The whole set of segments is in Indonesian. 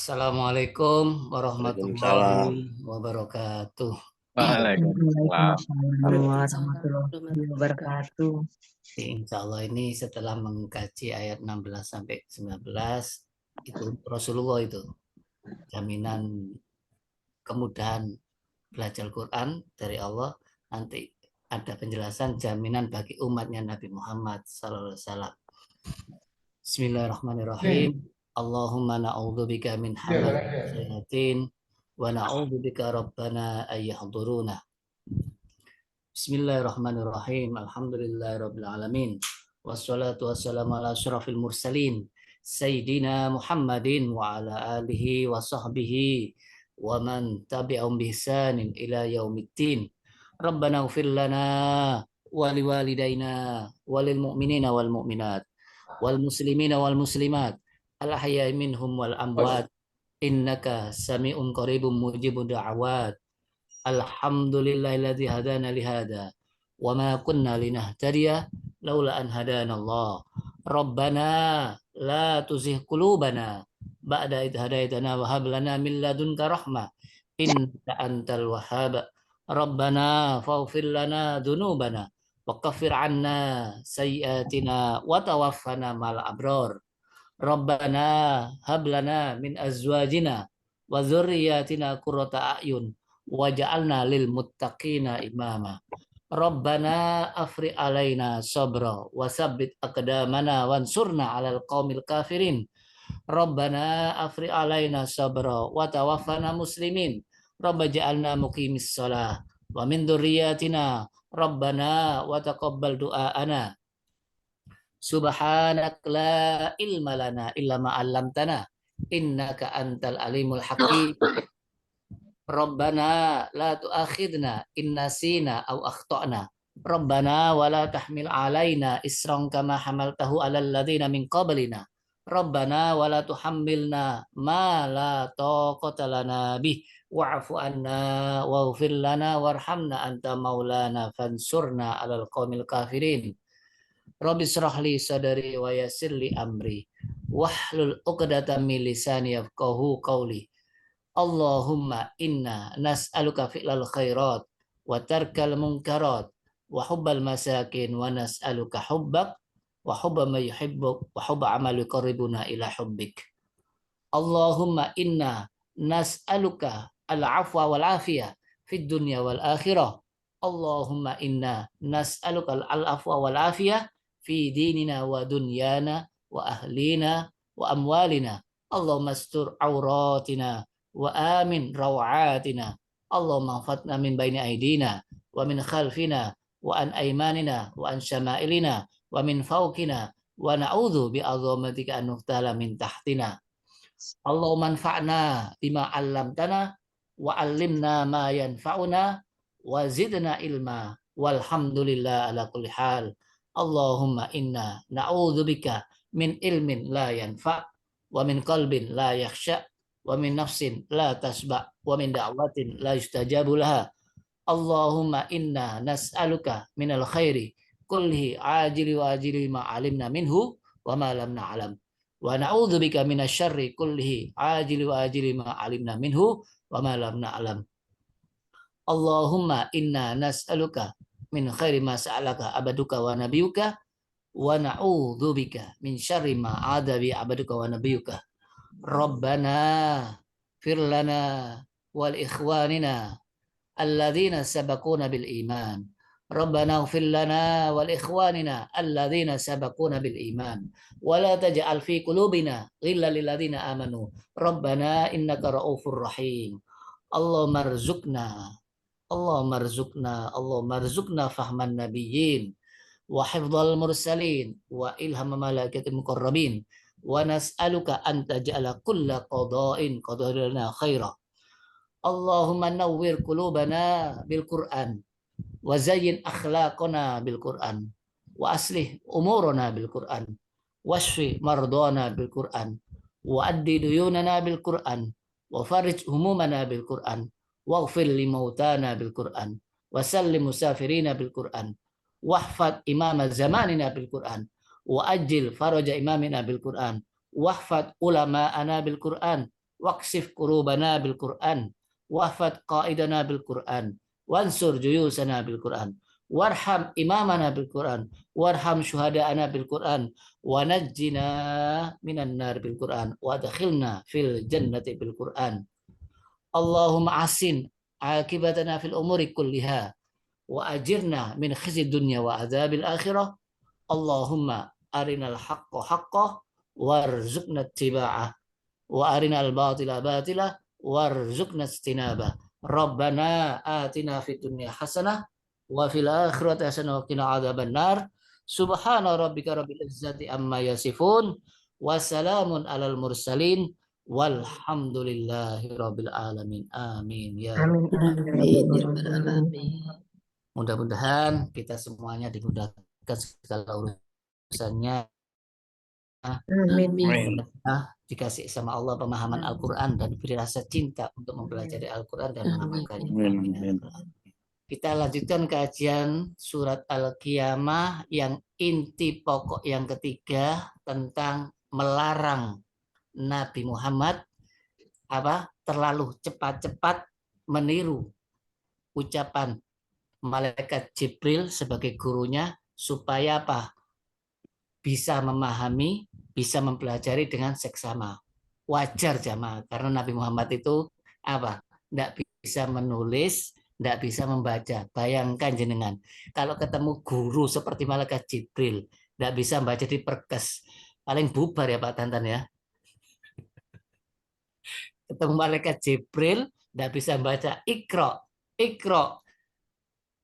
Assalamualaikum warahmatullahi Waalaikumsalam. wabarakatuh. Waalaikumsalam. Waalaikumsalam Waalaikumsalam warahmatullahi warahmatullahi wabarakatuh. wabarakatuh. Insya Allah ini setelah mengkaji ayat 16 sampai 19 itu Rasulullah itu jaminan kemudahan belajar Quran dari Allah. Nanti ada penjelasan jaminan bagi umatnya Nabi Muhammad SAW. Bismillahirrahmanirrahim. Allahumma na'udzubika min hamazati syayatin wa na'udzubika rabbana ayyahduruna. Bismillahirrahmanirrahim. Alhamdulillahirabbil alamin. Wassalatu wassalamu ala asyrafil mursalin sayyidina Muhammadin wa ala alihi wa sahbihi wa man tabi'ahum bi ihsanin ila yaumiddin. Rabbana ighfir lana wa liwalidayna wa lil mu'minina wal mu'minat wal muslimina wal muslimat al ahya'i minhum wal amwat innaka sami'un qaribun mujibud da'awat. Alhamdulillahilladzi hadana li hada wa ma kunna linahtadiya laula an hadana Allah. Rabbana la tuzigh qulubana ba'da idh hadaitana wa hab lana min ladunka rahmah innaka antal wahhab. Rabbana faghfir lana dzunubana wa kaffir 'anna sayyi'atina wa tawaffana ma'al abrar. Rabbana hab lana min azwajina wa dzurriyyatina qurrata a'yun waj'alna lil muttaqina imama. Rabbana afri alaina sabra wa sabbit aqdamana wansurna 'alal qaumil kafirin. Rabbana afri alaina sabra wa tawaffana muslimin. Rabba ja'alna muqimis shalah wa min dzurriyyatina Rabbana wa taqabbal du'aana. Subhanak la ilma lana illa ma 'allamtana innaka antal alimul hakim. Rabbana la tu'akhidna in nasina aw akhtana. Rabbana wa la tahmil 'alaina isran kama hamaltahu 'alal ladzina min qablina. Rabbana wa la tuhammilna ma la taqata lana bih wa'fu anna waghfir lana warhamna anta maulana fansurna 'alal qaumil kafirin. Rabbi shrah li sadri wa yassir li amri wahlul 'uqdatam min lisani yafqahu qawli. Allahumma inna nas'aluka fi'lal khairat wa tarkal munkarat wa hubbal masakin wa nas'aluka hubbak wa hubba ma yuhibbuk wa hubba amal yuqarribuna ila hubbik. Allahumma inna nas'aluka al-afwa wal afiyah fid dunya wal akhirah. Allahumma inna nas'aluka al-afwa wal afiyah fi dinina wa dunyana wa ahlina wa amwalina. Allahumma astur auratina wa amin rawatina. Allahumma fatna min baini aidina wa min khalfina wa an aymanina wa an syama'ilina wa min fawqina wa na'udzu bi azamatika an nuhtala min tahtina. Allahumma anfa'na bima 'allamtana wa 'allimna ma yanfa'una wa zidna ilma walhamdulillah ala kulli hal. Allahumma inna na'udzubika min ilmin la yanfa' wa min qalbin la yakhsha' wa min nafsin la tasba' wa min da'watin la yustajabu laha. Allahumma inna nas'aluka minal khairi kullihi ajili wa ajili ma 'alimna minhu wa ma lam na'lam. Wa na'udzubika minasyarri kullihi ajili wa ajili ma 'alimna minhu wa ma lam na'lam. Allahumma inna nas'aluka min khairi ma sa'alaka abaduka wa nabiyuka wa na'udzubika min syarri ma 'adabi abaduka wa nabiyuka. Rabbana firlana wal ikhwanina alladzina sabaquna bil iman. Rabbana ighfir lana wal ikhwanina alladzina sabaquna bil iman wa la taj'al fi qulubina ghillan lil ladzina amanu. Rabbana innaka raufur rahim. Allahumma arzuqna fahman nabiyyin wa hifdzal mursalin wa ilham malaikatil muqarrabin wa nas'aluka an taj'ala kulla qada'in qadarna khaira. Allahumma nawwir qulubana bil Qur'an wa zayyin akhlaqana bil Qur'an wa aslih umurana bil Qur'an washfi mardana bil Qur'an wa addi duyunana bil Qur'an wa farij humumana bil Qur'an waghfir li mautana bil Qur'an wa sallim musafirina bil Qur'an wahfad imama zamanina bil Qur'an wa ajil faraja imamina bil Qur'an wahfad ulama'ana bil Qur'an waqsif qulubana bil Qur'an, wahfad qaidana bil Qur'an, wansur juyusana bil Qur'an, warham imamana bil Qur'an, warham syuhada'ana bil Qur'an, wa najjina minan nar bil Qur'an, wa adkhilna fil jannati bil Qur'an. Allahumma asin akibatana fil umuri kulliha wa ajirna min khizyid dunya wa adzabil akhirah. Allahumma arinal haqqa haqqah warzuqna ittiba'ah wa arinal batila batila warzuqna istinabah. Rabbana atina fid dunya hasanah wa fil akhirati hasanah wa qina adzabannar. Subhana rabbika rabbil izzati amma yasifun wa salamun alal mursalin walhamdulillahi rabbil alamin. Amin ya Amin. rabbal Amin. alamin. Ya Rabbal Alamin. Mudah-mudahan kita semuanya dimudahkan segala urusannya. Amin. Amin. Dikasih sama Allah pemahaman Al-Quran dan diberi rasa cinta untuk mempelajari Al-Quran dan mengamalkannya. Amin. Kita lanjutkan kajian surat Al-Qiyamah yang inti pokok yang ketiga tentang melarang Nabi Muhammad terlalu cepat-cepat meniru ucapan malaikat Jibril sebagai gurunya supaya bisa memahami, bisa mempelajari dengan seksama. Wajar jamaah karena Nabi Muhammad itu tidak bisa menulis, tidak bisa membaca. Bayangkan jenengan kalau ketemu guru seperti malaikat Jibril tidak bisa membaca di perkes, paling bubar ya Pak Tantan ya. Ketemu malaikat Jibril tidak bisa membaca, ikro.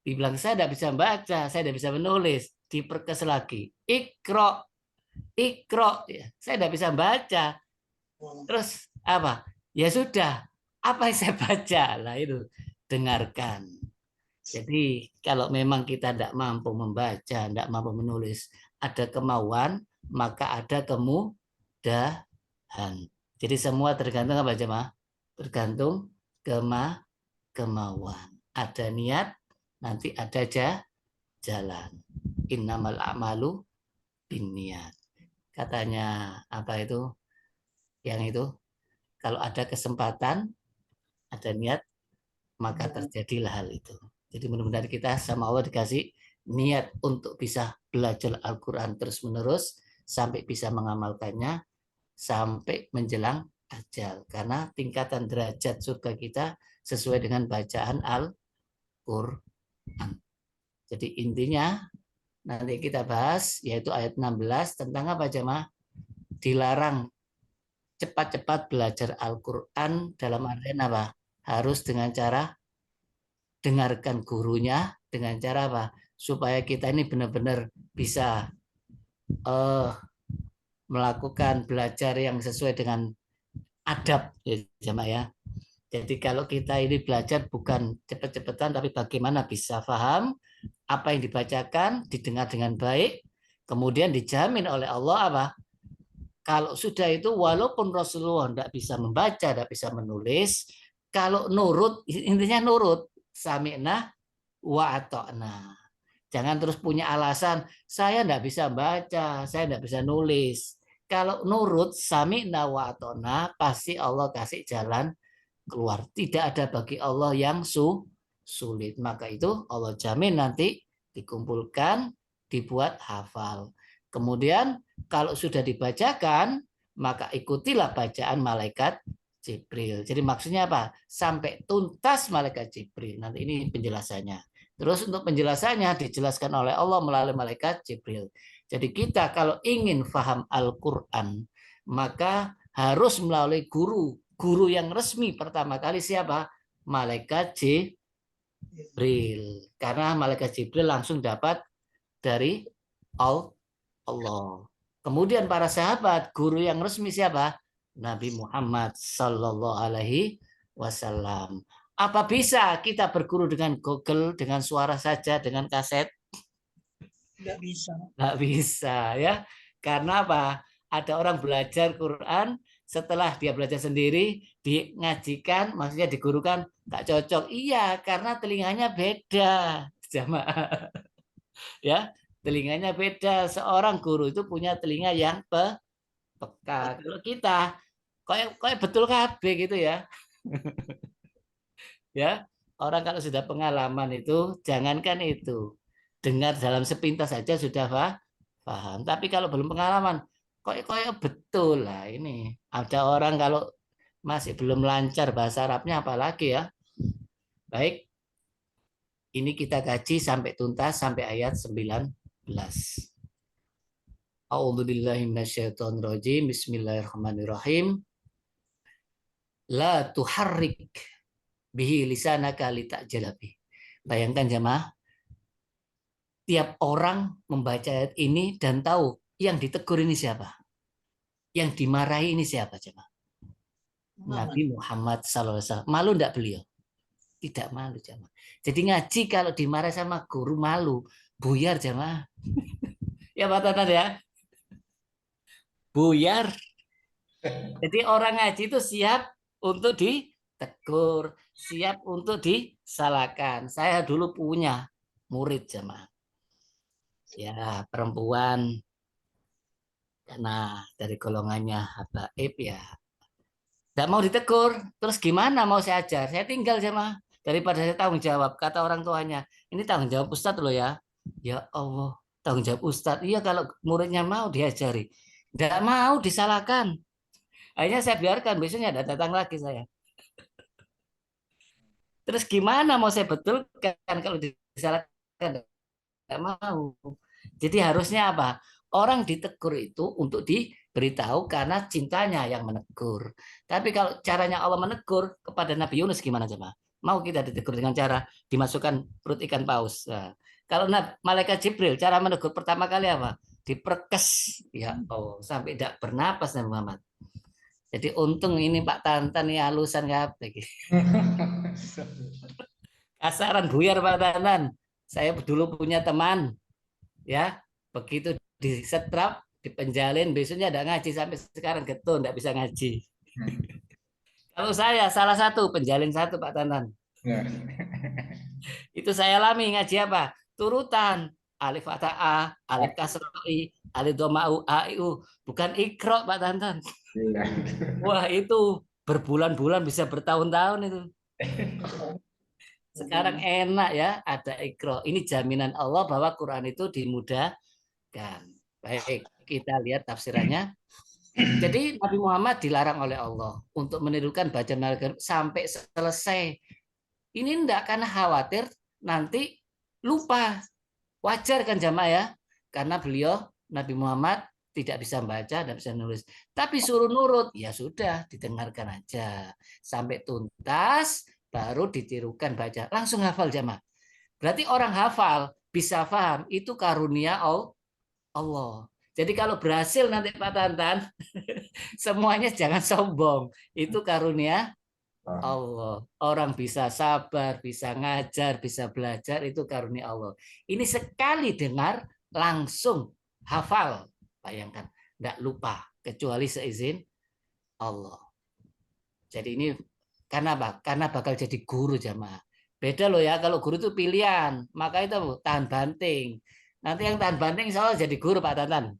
Dibilang saya tidak bisa membaca, saya tidak bisa menulis, diperkes lagi, ikro, ya. Saya tidak bisa baca. Terus ya sudah, apa yang saya baca lah itu, dengarkan. Jadi kalau memang kita tidak mampu membaca, tidak mampu menulis, ada kemauan maka ada kemudahan. Jadi semua tergantung apa jemaah? Tergantung kemauan. Ada niat, nanti ada jalan. Innamal a'malu binniyat. Katanya yang itu kalau ada kesempatan, ada niat, maka terjadilah hal itu. Jadi mudah-mudahan kita sama Allah dikasih niat untuk bisa belajar Al-Quran terus-menerus sampai bisa mengamalkannya sampai menjelang ajal. Karena tingkatan derajat surga kita sesuai dengan bacaan Al-Quran. Jadi intinya nanti kita bahas yaitu ayat 16 tentang apa jemaah? Dilarang cepat-cepat belajar Al-Quran dalam artian apa? Harus dengan cara dengarkan gurunya, dengan cara supaya kita ini benar-benar bisa melakukan belajar yang sesuai dengan adab ya jemaah ya. Jadi kalau kita ini belajar bukan cepat-cepatan tapi bagaimana bisa paham apa yang dibacakan, didengar dengan baik, kemudian dijamin oleh Allah kalau sudah itu walaupun Rasulullah tidak bisa membaca, tidak bisa menulis, kalau nurut, intinya nurut, sami'na wa ata'na. Jangan terus punya alasan, saya tidak bisa baca, saya tidak bisa nulis. Kalau nurut, sami'na wa ata'na, pasti Allah kasih jalan keluar. Tidak ada bagi Allah yang sulit. Maka itu Allah jamin nanti dikumpulkan, dibuat hafal. Kemudian kalau sudah dibacakan, maka ikutilah bacaan malaikat Jibril. Jadi maksudnya apa? Sampai tuntas malaikat Jibril. Nanti ini penjelasannya. Terus untuk penjelasannya dijelaskan oleh Allah melalui malaikat Jibril. Jadi kita kalau ingin paham Al-Quran, maka harus melalui guru. Guru yang resmi pertama kali siapa? Malaikat Jibril. Karena malaikat Jibril langsung dapat dari Allah. Kemudian para sahabat, guru yang resmi siapa? Nabi Muhammad Sallallahu Alaihi Wasallam. Apa bisa kita berguru dengan Google, dengan suara saja, dengan kaset? Nggak bisa. Nggak bisa ya. Karena apa? Ada orang belajar Quran, setelah dia belajar sendiri, ngajikan, maksudnya digurukan, nggak cocok. Iya, karena telinganya beda. Jamaah. Ya, telinganya beda. Seorang guru itu punya telinga yang peka. Kalau kita kayak betul kabeh gitu ya. Ya, orang kalau sudah pengalaman itu jangankan itu, dengar dalam sepintas saja sudah paham. Tapi kalau belum pengalaman, kayak betul lah ini. Ada orang kalau masih belum lancar bahasa Arabnya apalagi ya. Baik, ini kita kaji sampai tuntas sampai ayat 19. A'udzubillahi minasyaitonirrajim. Bismillahirrahmanirrahim. La tuharrik bihi lisanaka litajala bih. Bayangkan jemaah, tiap orang membaca ayat ini dan tahu yang ditegur ini siapa? Yang dimarahi ini siapa jemaah? Nabi Muhammad SAW. Malu enggak beliau? Tidak malu jemaah. Jadi ngaji kalau dimarahi sama guru malu, buyar jemaah. Ya Pak Tatan ya. Buyar. Jadi orang ngaji itu siap untuk ditegur, siap untuk disalahkan. Saya dulu punya murid jemaah. Ya, perempuan karena dari golongannya habaib ya. Tidak mau ditegur, terus gimana mau saya ajar? Saya tinggal jemaah. Daripada saya tanggung jawab, kata orang tuanya, ini tanggung jawab Ustadz loh ya. Ya Allah, tanggung jawab Ustadz. Iya kalau muridnya mau diajari. Tidak mau disalahkan. Akhirnya saya biarkan, besoknya ada datang lagi saya. Terus gimana mau saya betulkan kalau disalahkan? Tidak mau. Jadi harusnya apa? Orang ditegur itu untuk diberitahu karena cintanya yang menegur. Tapi kalau caranya Allah menegur kepada Nabi Yunus gimana coba? Mau kita ditegur dengan cara dimasukkan perut ikan paus. Nah, kalau malaikat Jibril cara menegur pertama kali apa? Diperkes. Ya oh sampai tidak bernapas Nabi Muhammad. Jadi untung ini Pak Tantan ya halusan kabeh iki. Kasaran buyar Pak Tantan. Saya dulu punya teman ya, begitu disetrap, dipenjalin, besoknya ada ngaji sampai sekarang getun, tidak bisa ngaji. Kalau saya salah satu penjalin satu Pak Tantan. Itu saya alami ngaji apa? Turutan alif fathah a, alif kasroh i, alif dhamma u, a i u, bukan ikro Pak Tantan. Wah itu berbulan-bulan bisa bertahun-tahun itu. Sekarang enak ya ada ikro. Ini jaminan Allah bahwa Quran itu dimudahkan. Baik, kita lihat tafsirannya. Jadi Nabi Muhammad dilarang oleh Allah untuk menirukan bacaan Al-Quran sampai selesai. Ini enggak karena khawatir nanti lupa. Wajar kan jamaah ya? Karena beliau Nabi Muhammad tidak bisa membaca, tidak bisa nulis. Tapi suruh nurut, ya sudah didengarkan aja sampai tuntas baru ditirukan baca. Langsung hafal jamaah. Berarti orang hafal bisa paham itu karunia Allah. Jadi kalau berhasil nanti Pak Tantan, semuanya jangan sombong. Itu karunia Allah. Orang bisa sabar, bisa ngajar, bisa belajar, itu karunia Allah. Ini sekali dengar, langsung hafal. Bayangkan, tidak lupa. Kecuali seizin Allah. Jadi ini karena apa? Karena bakal jadi guru jamaah. Beda loh ya, kalau guru itu pilihan. Maka itu tahan banting. Nanti yang tahan banting insya Allah jadi guru Pak Tantan.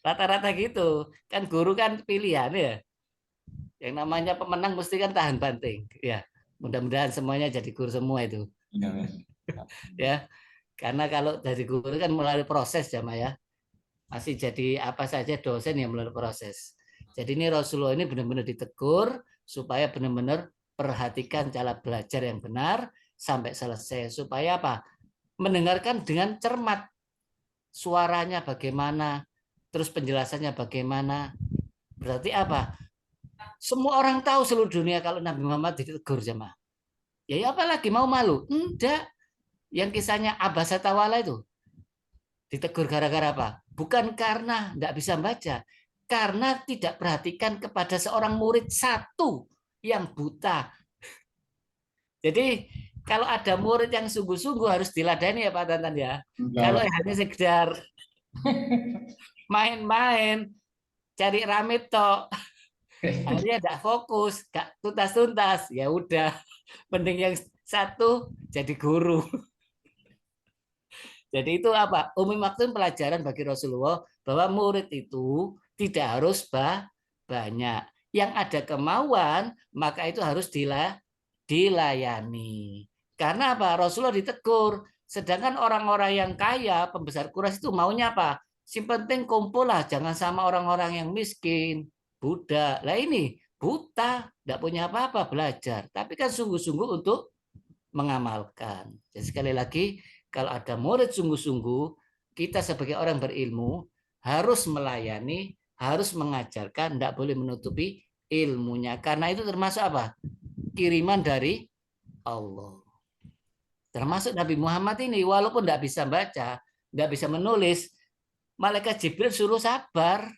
Rata-rata gitu. Kan guru kan pilihan ya. Yang namanya pemenang mesti kan tahan banting. Ya, mudah-mudahan semuanya jadi guru semua itu. Ya, karena kalau dari guru kan melalui proses jamaah ya. Masih jadi apa saja dosen yang melalui proses. Jadi ini Rasulullah ini benar-benar ditegur supaya benar-benar perhatikan cara belajar yang benar sampai selesai. Supaya apa? Mendengarkan dengan cermat. Suaranya bagaimana, terus penjelasannya bagaimana. Berarti apa? Semua orang tahu seluruh dunia kalau Nabi Muhammad ditegur jemaah. Ya apalagi mau malu? Enggak. Yang kisahnya Abasa Tawala itu ditegur gara-gara apa? Bukan karena enggak bisa baca, karena tidak perhatikan kepada seorang murid satu yang buta. Jadi kalau ada murid yang sungguh-sungguh harus diladani ya Pak Tantan ya. Kalau hanya sekedar main-main, cari rame tok, akhirnya tidak fokus, gak tuntas-tuntas, ya udah, mending yang satu jadi guru. Jadi itu apa? Umi maksud pelajaran bagi Rasulullah bahwa murid itu Tidak harus banyak. Yang ada kemauan, maka itu harus dilayani. Karena apa? Rasulullah ditegur. Sedangkan orang-orang yang kaya, pembesar Quraisy itu maunya apa? Si penting kumpul lah, jangan sama orang-orang yang miskin, budak. Lah ini buta, tidak punya apa-apa belajar. Tapi kan sungguh-sungguh untuk mengamalkan. Jadi sekali lagi, kalau ada murid sungguh-sungguh, kita sebagai orang berilmu harus melayani, harus mengajarkan, tidak boleh menutupi ilmunya. Karena itu termasuk apa? Kiriman dari Allah. Termasuk Nabi Muhammad ini, walaupun tidak bisa baca, tidak bisa menulis, malaikat Jibril suruh sabar,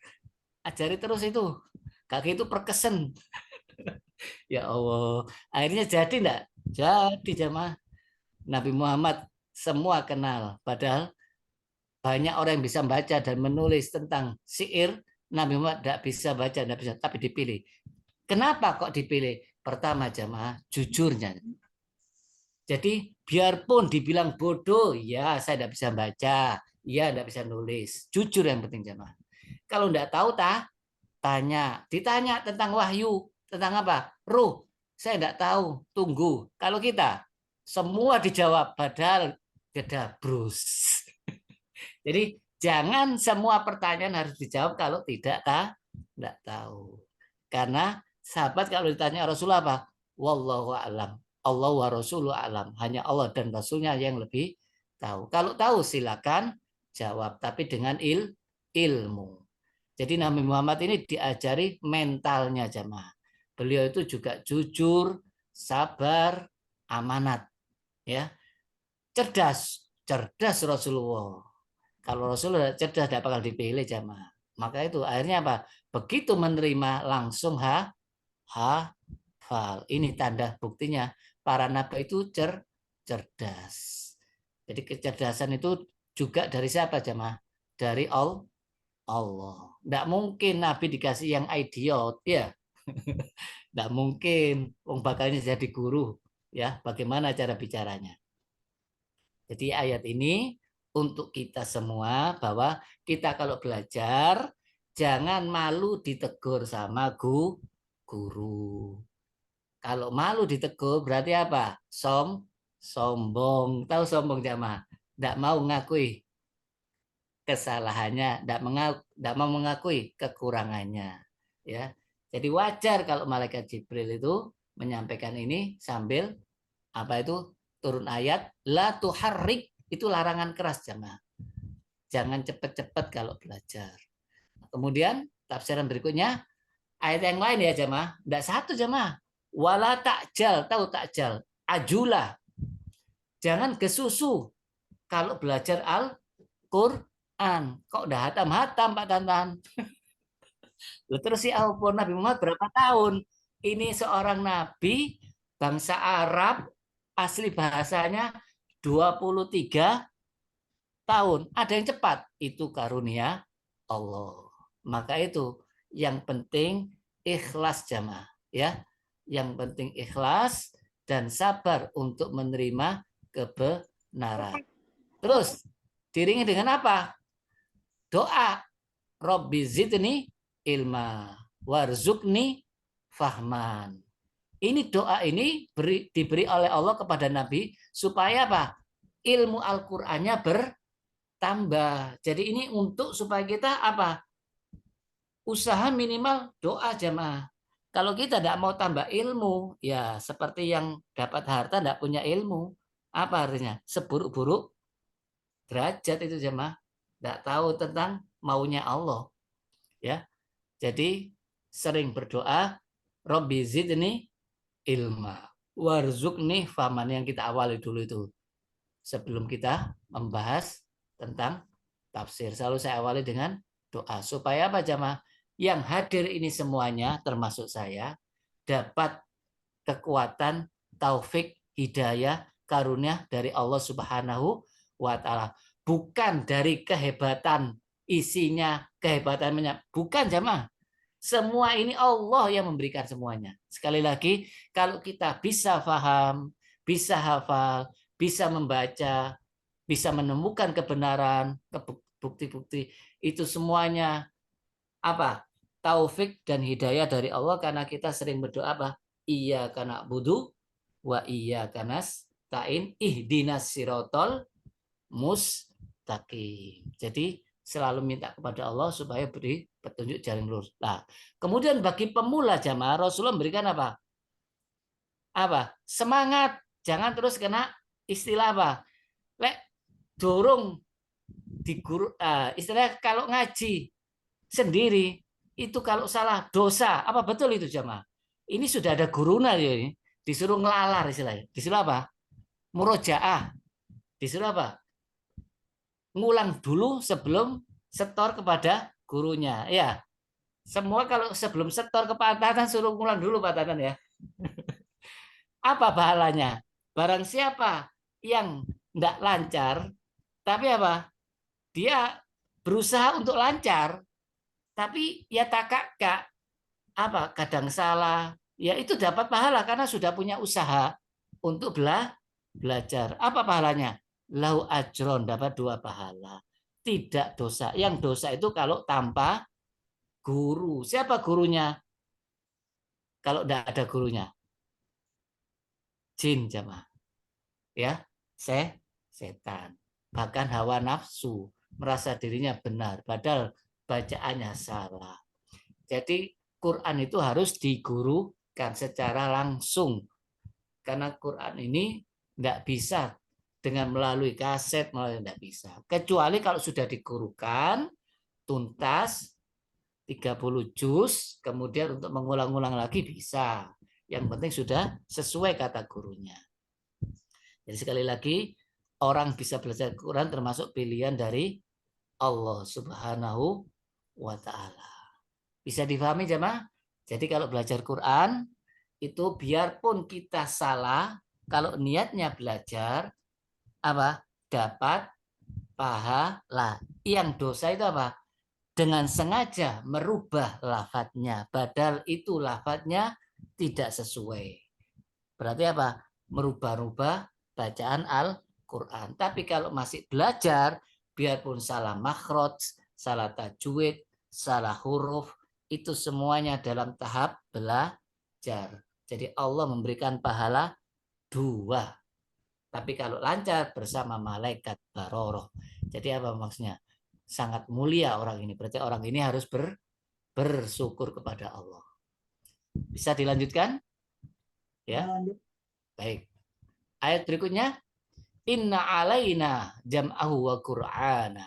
ajari terus itu. Kaki itu perkesen. Ya Allah, akhirnya jadi enggak? Jadi jamaah. Nabi Muhammad semua kenal, padahal banyak orang yang bisa baca dan menulis tentang syair. Nabi Muhammad tidak bisa baca, tidak bisa, tapi dipilih. Kenapa kok dipilih? Pertama jamaah, jujurnya. Jadi biarpun dibilang bodoh, ya saya tidak bisa baca, ya tidak bisa nulis. Jujur yang penting jamaah. Kalau tidak tahu tanya, ditanya tentang wahyu, tentang apa? Ruh. Saya tidak tahu, tunggu. Kalau kita semua dijawab, padahal gedabrus. Jadi jangan semua pertanyaan harus dijawab kalau tidak tahu. Karena sahabat kalau ditanya Rasulullah apa? Wallahu a'lam. Allah wa rasuluhu a'lam. Hanya Allah dan Rasulnya yang lebih tahu. Kalau tahu silakan jawab, tapi dengan ilmu. Jadi Nabi Muhammad ini diajari mentalnya jamaah. Beliau itu juga jujur, sabar, amanat, ya, cerdas Rasulullah. Kalau Rasulullah cerdas tidak bakal dipilih jamaah. Maka itu akhirnya apa? Begitu menerima langsung hafal. Ini tanda buktinya para nabi itu cerdas. Jadi kecerdasan itu juga dari siapa jamaah? Dari Allah. Tidak mungkin nabi dikasih yang idiot, ya. Tidak mungkin. Wong bakalnya jadi guru, ya. Bagaimana cara bicaranya? Jadi ayat ini untuk kita semua bahwa kita kalau belajar jangan malu ditegur sama guru. Kalau malu ditegur berarti apa? Sombong. Tahu sombong jamaah? Tidak mau mengakui kesalahannya, tidak mau mengakui kekurangannya. Ya, jadi wajar kalau malaikat Jibril itu menyampaikan ini sambil apa itu turun ayat la tuharrik, itu larangan keras jamaah. Jangan cepat-cepat kalau belajar. Kemudian tafsiran berikutnya ayat yang lain ya jamaah, tidak satu jamaah. Wala takjal, tahu takjal? Ajulah. Jangan kesusu kalau belajar Al-Qur'an. Kok udah hatam-hatam Pak Tantan? Terus si Nabi Muhammad berapa tahun? Ini seorang nabi bangsa Arab, asli bahasanya 23 tahun. Ada yang cepat, itu karunia Allah. Maka itu yang penting ikhlas jamaah, ya. Yang penting ikhlas dan sabar untuk menerima kebenaran. Terus diiringi dengan apa? Doa. Robbi zidni ilma warzukni fahman. Ini doa ini diberi oleh Allah kepada Nabi supaya apa? Ilmu Al-Qur'annya bertambah. Jadi ini untuk supaya kita apa? Usaha minimal doa jamaah. Kalau kita tidak mau tambah ilmu, ya seperti yang dapat harta tidak punya ilmu. Apa artinya? Seburuk-buruk derajat itu jamaah. Tidak tahu tentang maunya Allah. Ya. Jadi sering berdoa, Robbi zidni ilma warzukni faman, yang kita awali dulu itu. Sebelum kita membahas tentang tafsir, selalu saya awali dengan doa supaya apa jamaah? Yang hadir ini semuanya termasuk saya dapat kekuatan, taufik, hidayah, karunia dari Allah Subhanahu wa taala. Bukan dari kehebatan isinya, kehebatannya, bukan jamaah. Semua ini Allah yang memberikan semuanya. Sekali lagi, kalau kita bisa paham, bisa hafal, bisa membaca, bisa menemukan kebenaran, bukti-bukti, itu semuanya Apa? Taufik dan hidayah dari Allah karena kita sering berdoa apa? Iyyaka na'budu wa iyyaka nasta'in ihdinas sirotol mustaqim. Jadi selalu minta kepada Allah supaya beri petunjuk jalan lurus. Nah, kemudian bagi pemula jamaah Rasulullah memberikan apa? Apa? Semangat. Jangan terus kena istilah apa? Lek dorong di guru, istilah kalau ngaji sendiri itu kalau salah dosa. Apa betul itu jamaah? Ini sudah ada guruna ya ini. Disuruh ngelalar istilahnya. Disuruh apa? Murojaah. Disuruh apa? Ngulang dulu sebelum setor kepada gurunya. Ya, semua kalau sebelum setor ke Pak Tatan suruh ngulang dulu Pak Tatan ya. Apa pahalanya? Barang siapa yang tidak lancar, tapi apa? Dia berusaha untuk lancar, tapi ya tak apa kadang salah, ya itu dapat pahala karena sudah punya usaha untuk belajar. Apa pahalanya? Lau ajron, dapat 2 pahala. Tidak dosa. Yang dosa itu kalau tanpa guru. Siapa gurunya? Kalau tidak ada gurunya, jin jamaah. Ya, setan. Bahkan hawa nafsu, merasa dirinya benar padahal bacaannya salah. Jadi Quran itu harus digurukan secara langsung. Karena Quran ini tidak bisa dengan melalui kaset, tidak bisa. Kecuali kalau sudah digurukan, tuntas, 30 juz, kemudian untuk mengulang-ulang lagi bisa. Yang penting sudah sesuai kata gurunya. Jadi sekali lagi, orang bisa belajar Quran termasuk pilihan dari Allah Subhanahu wa Ta'ala. Bisa difahami jemaah? Jadi kalau belajar Quran itu biarpun kita salah, kalau niatnya belajar apa? Dapat pahala. Yang dosa itu apa? Dengan sengaja merubah lafadznya, padahal itu lafadznya tidak sesuai. Berarti apa? Merubah-rubah bacaan Al-Quran. Tapi kalau masih belajar, biarpun salah makhraj, salah tajwid, salah huruf, itu semuanya dalam tahap belajar. Jadi Allah memberikan pahala 2. Tapi kalau lancar bersama malaikat baroroh. Jadi apa maksudnya? Sangat mulia orang ini. Berarti orang ini harus bersyukur kepada Allah. Bisa dilanjutkan? Ya. Baik. Ayat berikutnya. Inna alaina jam'ahu wa qur'ana.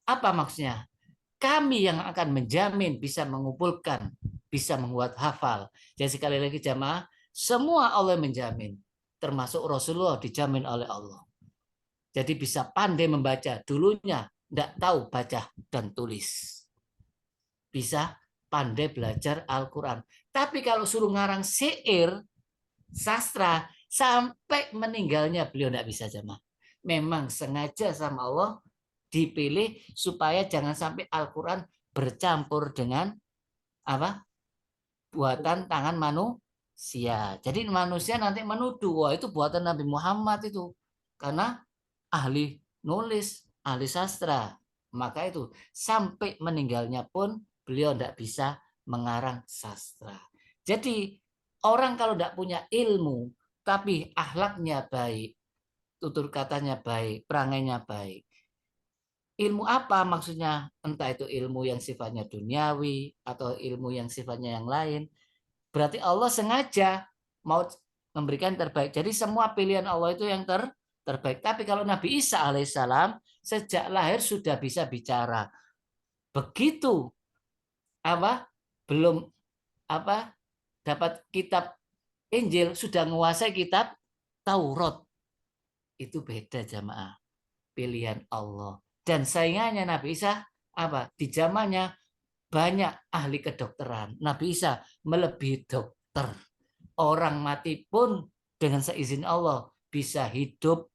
Apa maksudnya? Kami yang akan menjamin bisa mengumpulkan, bisa membuat hafal. Jadi sekali lagi jamaah, semua Allah menjamin. Termasuk Rasulullah dijamin oleh Allah. Jadi bisa pandai membaca. Dulunya tidak tahu baca dan tulis. Bisa pandai belajar Al-Quran. Tapi kalau suruh ngarang syair, sastra, sampai meninggalnya beliau tidak bisa jamaah. Memang sengaja sama Allah dipilih supaya jangan sampai Al-Quran bercampur dengan apa buatan tangan manusia. Jadi manusia nanti menuduh, wah itu buatan Nabi Muhammad itu. Karena ahli nulis, ahli sastra. Maka itu sampai meninggalnya pun beliau tidak bisa mengarang sastra. Jadi orang kalau tidak punya ilmu, tapi akhlaknya baik, tutur katanya baik, perangainya baik. Ilmu apa maksudnya? Entah itu ilmu yang sifatnya duniawi atau ilmu yang sifatnya yang lain. Berarti Allah sengaja mau memberikan terbaik. Jadi semua pilihan Allah itu yang terbaik. Tapi kalau Nabi Isa alaihissalam sejak lahir sudah bisa bicara. Begitu apa? Belum apa? Dapat kitab Injil sudah menguasai kitab Taurat. Itu beda jamaah. Pilihan Allah. Dan saingannya Nabi Isa apa? Di zamannya banyak ahli kedokteran. Nabi Isa melebihi dokter. Orang mati pun dengan seizin Allah bisa hidup.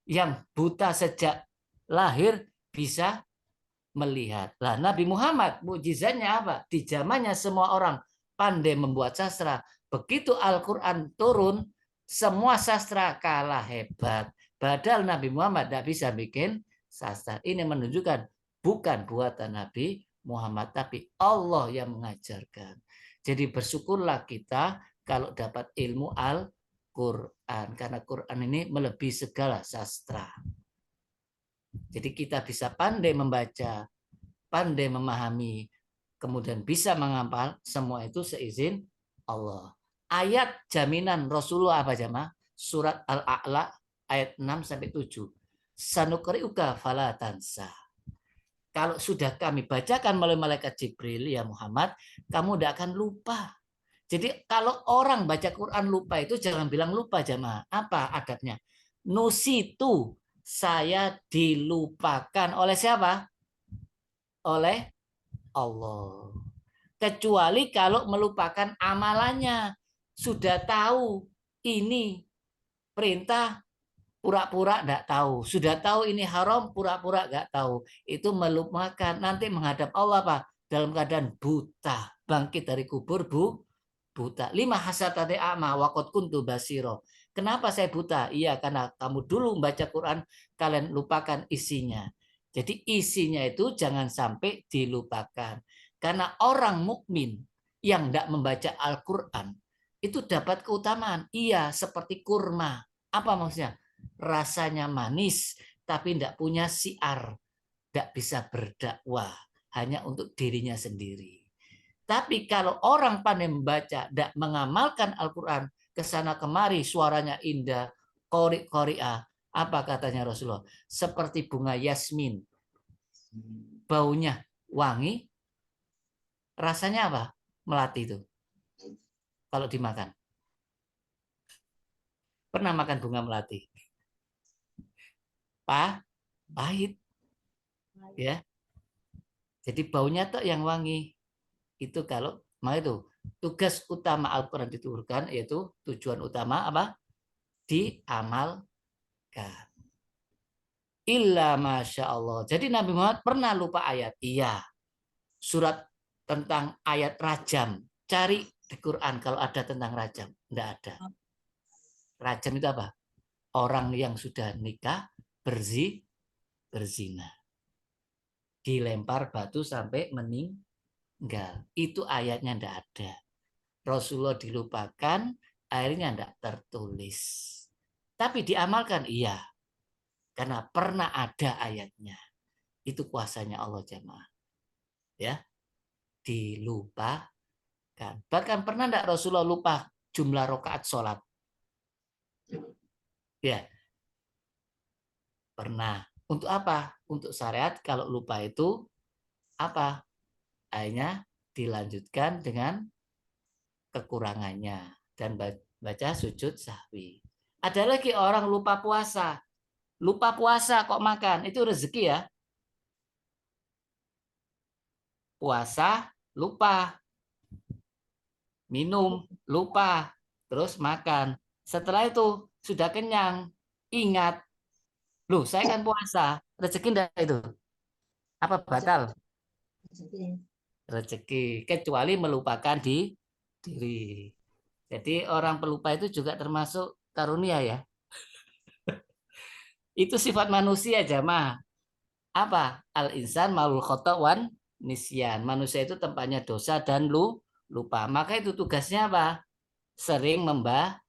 Yang buta sejak lahir bisa melihat. Nah, Nabi Muhammad mukjizatnya apa? Di zamannya semua orang pandai membuat sastra. Begitu Al-Quran turun, semua sastra kalah hebat. Padahal Nabi Muhammad tidak bisa bikin sastra. Ini menunjukkan bukan buatan Nabi Muhammad, tapi Allah yang mengajarkan. Jadi bersyukurlah kita kalau dapat ilmu Al-Quran, karena Quran ini melebihi segala sastra. Jadi kita bisa pandai membaca, pandai memahami, kemudian bisa menghafal, semua itu seizin Allah. Ayat jaminan Rasulullah apa jemaah? Surat Al-A'la ayat 6 sampai 7. Sanuqri'uka fala tansa. Kalau sudah kami bacakan melalui malaikat Jibril ya Muhammad, kamu tidak akan lupa. Jadi kalau orang baca Quran lupa itu jangan bilang lupa jemaah. Apa adabnya? Nusitu, saya dilupakan oleh siapa? Oleh Allah. Kecuali kalau melupakan amalannya. Sudah tahu ini perintah, pura-pura enggak tahu. Sudah tahu ini haram, pura-pura enggak tahu. Itu melupakan. Nanti menghadap Allah apa? Dalam keadaan buta. Bangkit dari kubur buta. 5 hasatati a'ma waqad kuntu basiro. Kenapa saya buta? Iya, karena kamu dulu membaca Quran, kalian lupakan isinya. Jadi isinya itu jangan sampai dilupakan. Karena orang mukmin yang tidak membaca Al-Quran itu dapat keutamaan. Iya, seperti kurma. Apa maksudnya? Rasanya manis, tapi tidak punya siar. Tidak bisa berdakwah. Hanya untuk dirinya sendiri. Tapi kalau orang pandai membaca, tidak mengamalkan Al-Quran, kesana kemari suaranya indah, qori-qori'ah. Apa katanya Rasulullah? Seperti bunga yasmin. Baunya wangi, rasanya apa? Melati itu. Kalau dimakan. Pernah makan bunga melati? Pahit. Ya. Jadi baunya tuh yang wangi. Itu kalau itu tugas utama Al-Quran diturunkan, yaitu tujuan utama apa? Diamalkan. Illa Masya Allah. Jadi Nabi Muhammad pernah lupa ayat. Iya. Surat tentang ayat rajam. Cari di Quran kalau ada tentang rajam. Tidak ada. Rajam itu apa? Orang yang sudah nikah berzina. Dilempar batu sampai meninggal. Itu ayatnya tidak ada. Rasulullah dilupakan, akhirnya tidak tertulis. Tapi diamalkan, iya. Karena pernah ada ayatnya. Itu kuasanya Allah jemaah. Ya, dilupakan. Bahkan pernah tidak Rasulullah lupa jumlah rakaat sholat? Ya, pernah. Untuk apa? Untuk syariat kalau lupa itu apa? Akhirnya dilanjutkan dengan kekurangannya dan baca sujud sahwi. Ada lagi orang lupa puasa. Lupa puasa kok makan. Itu rezeki ya. Puasa lupa. Minum lupa. Terus makan. Setelah itu sudah kenyang. Ingat. Loh, saya kan puasa. Rezeki enggak itu? Apa batal? Rezeki. Kecuali melupakan diri. Jadi orang pelupa itu juga termasuk karunia ya. Itu sifat manusia jamaah. Apa? Al-insan maul khata' wan nisyan. Manusia itu tempatnya dosa dan lupa. Maka itu tugasnya apa? Sering membaca.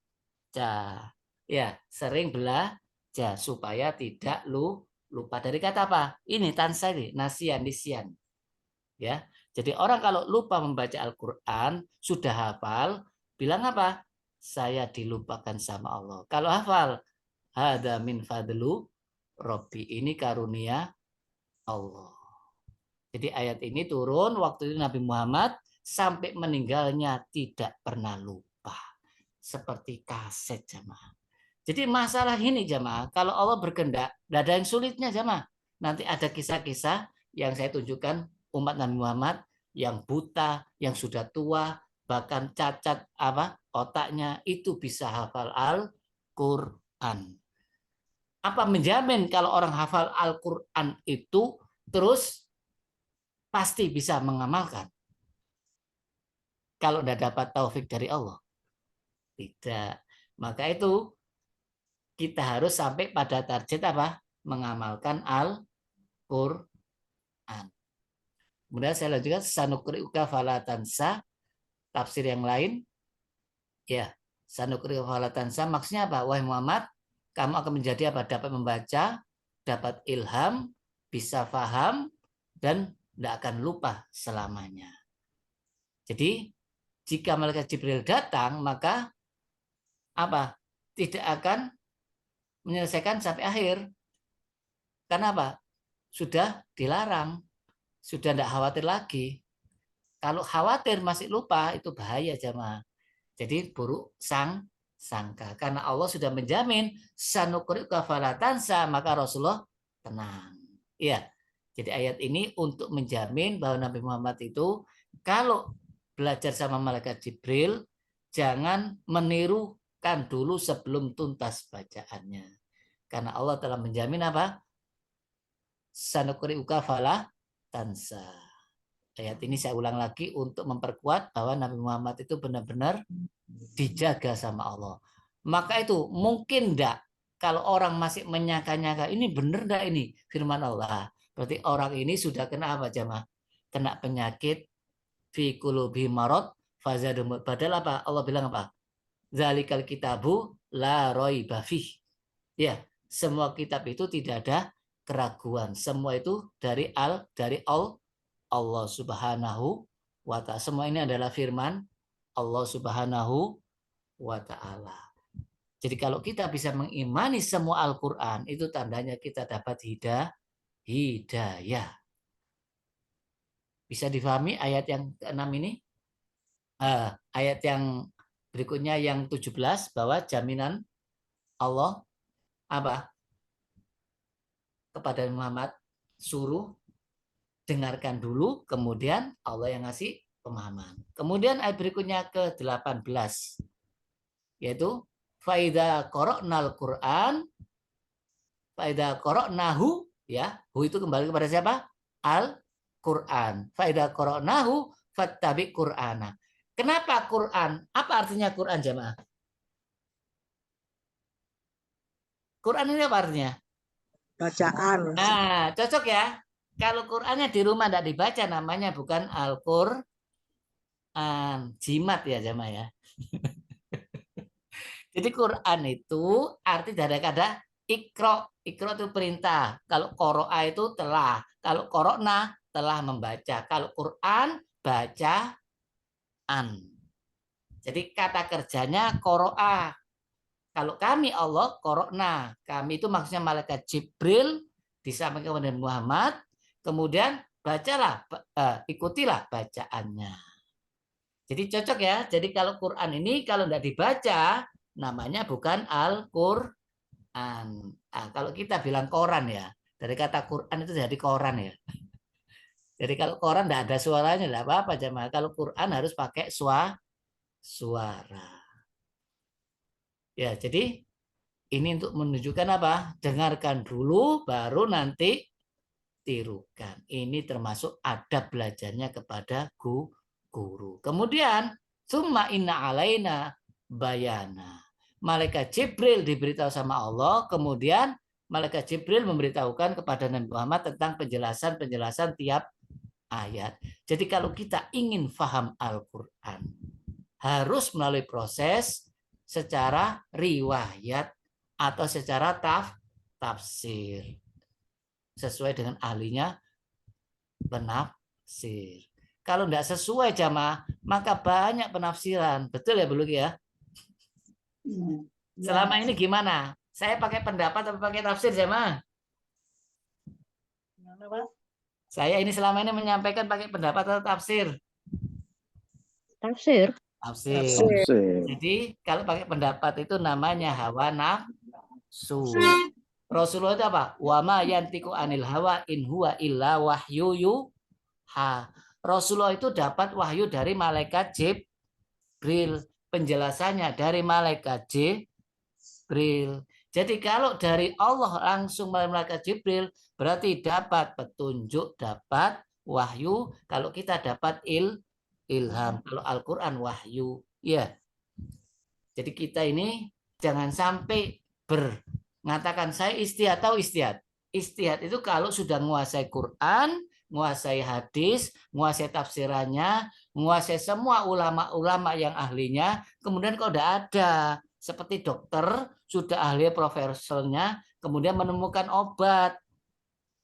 Ya, sering belajar supaya tidak lupa. Dari kata apa? Ini tansai, nasian, nisyan. Ya. Jadi orang kalau lupa membaca Al-Qur'an, sudah hafal, bilang apa? Saya dilupakan sama Allah. Kalau hafal, hada min fadlu Robbi, ini karunia Allah. Jadi ayat ini turun waktu itu Nabi Muhammad sampai meninggalnya tidak pernah lupa. Seperti kaset jamaah. Jadi masalah ini jamaah, kalau Allah berkehendak, tidak ada yang sulitnya jamaah. Nanti ada kisah-kisah yang saya tunjukkan umat Nabi Muhammad yang buta, yang sudah tua, bahkan cacat otaknya itu bisa hafal Al-Qur'an. Apa menjamin kalau orang hafal Al-Quran itu terus pasti bisa mengamalkan? Kalau tidak dapat taufik dari Allah? Tidak. Maka itu kita harus sampai pada target apa? Mengamalkan Al-Quran. Kemudian saya lanjutkan sanuqri'uka fala tansa. Tafsir yang lain, ya, sanuqri'uka fala tansa maksudnya apa? Wahai Muhammad, kamu akan menjadi apa? Dapat membaca, dapat ilham, bisa paham, dan tidak akan lupa selamanya. Jadi jika malaikat Jibril datang, maka apa? Tidak akan menyelesaikan sampai akhir. Karena apa? Sudah dilarang, sudah tidak khawatir lagi. Kalau khawatir masih lupa, itu bahaya jemaah. Jadi buruk sangka. Karena Allah sudah menjamin sanuqri'uka fala tansa, maka Rasulullah tenang. Iya. Jadi ayat ini untuk menjamin bahwa Nabi Muhammad itu kalau belajar sama malaikat Jibril, jangan menirukan dulu sebelum tuntas bacaannya. Karena Allah telah menjamin apa? Sanuqri'uka fala tansa. Ayat ini saya ulang lagi untuk memperkuat bahwa Nabi Muhammad itu benar-benar dijaga sama Allah. Maka itu mungkin enggak kalau orang masih menyangka-nyangka ini benar enggak ini firman Allah. Berarti orang ini sudah kena apa jemaah? Kena penyakit fi qulubi marad fazadum. Padahal apa? Allah bilang apa? Zalikal kitabu la raiba fih. Ya, semua kitab itu tidak ada keraguan. Semua itu dari Allah Subhanahu wa ta'ala. Semua ini adalah firman Allah Subhanahu wa ta'ala. Jadi kalau kita bisa mengimani semua Al-Quran, itu tandanya kita dapat hidayah. Bisa difahami ayat yang ke-6 ini? Ayat yang berikutnya yang 17, bahwa jaminan Allah apa? Kepada Muhammad, suruh dengarkan dulu, kemudian Allah yang ngasih pemahaman. Kemudian ayat berikutnya ke-18, yaitu faida qara'nal Qur'an, faida qara'nahu, ya, hu itu kembali kepada siapa? Al-Qur'an. Faida qara'nahu fattabi Qur'ana. Kenapa Quran? Apa artinya Quran jemaah? Quran ini apa artinya? Bacaan. Nah, cocok ya. Kalau Qurannya di rumah tidak dibaca, namanya bukan Al-Qur'an. Jimat ya jemaah ya. Jadi Quran itu arti dari kata ikro. Ikro itu perintah. Kalau qoro'a itu telah. Kalau qorokna telah membaca. Kalau Quran bacaan. Jadi kata kerjanya qoro'a. Kalau kami Allah qorokna. Kami itu maksudnya malaikat Jibril disampaikan kepada Muhammad. Kemudian bacalah, ikutilah bacaannya. Jadi cocok ya. Jadi kalau Quran ini kalau tidak dibaca, namanya bukan Al-Quran. Nah, kalau kita bilang koran ya, dari kata Quran itu jadi koran ya. Jadi kalau koran tidak ada suaranya, tidak apa-apa jemaah. Kalau Quran harus pakai suara. Ya, jadi ini untuk menunjukkan apa? Dengarkan dulu, baru nanti tirukan. Ini termasuk adab belajarnya kepada guru. Kemudian, summa inna alaina bayana. Malaikat Jibril diberitahu sama Allah, kemudian malaikat Jibril memberitahukan kepada Nabi Muhammad tentang penjelasan tiap ayat. Jadi kalau kita ingin faham Al-Quran, harus melalui proses secara riwayat atau secara tafsir. Sesuai dengan ahlinya penafsir. Kalau tidak sesuai jamaah, maka banyak penafsiran. Betul ya Bu Luki ya? Selama ini gimana? Saya pakai pendapat atau pakai tafsir jamaah? Saya ini selama ini menyampaikan pakai pendapat atau tafsir? Tafsir. Tafsir. Jadi kalau pakai pendapat itu namanya hawa nafsu. Rasulullah itu apa? Wa ma yantiqu anil hawa in huwa illa wahyu yuha. Rasulullah itu dapat wahyu dari malaikat Jibril. Penjelasannya dari malaikat Jibril. Jadi kalau dari Allah langsung melalui malaikat Jibril, berarti dapat petunjuk, dapat wahyu. Kalau kita dapat ilham. Kalau Al-Quran wahyu. Ya. Jadi kita ini jangan sampai mengatakan saya istihad atau istihad. Istihad itu kalau sudah menguasai Quran, menguasai hadis, menguasai tafsirannya, menguasai semua ulama-ulama yang ahlinya, kemudian kok udah ada seperti dokter sudah ahli profesornya, kemudian menemukan obat.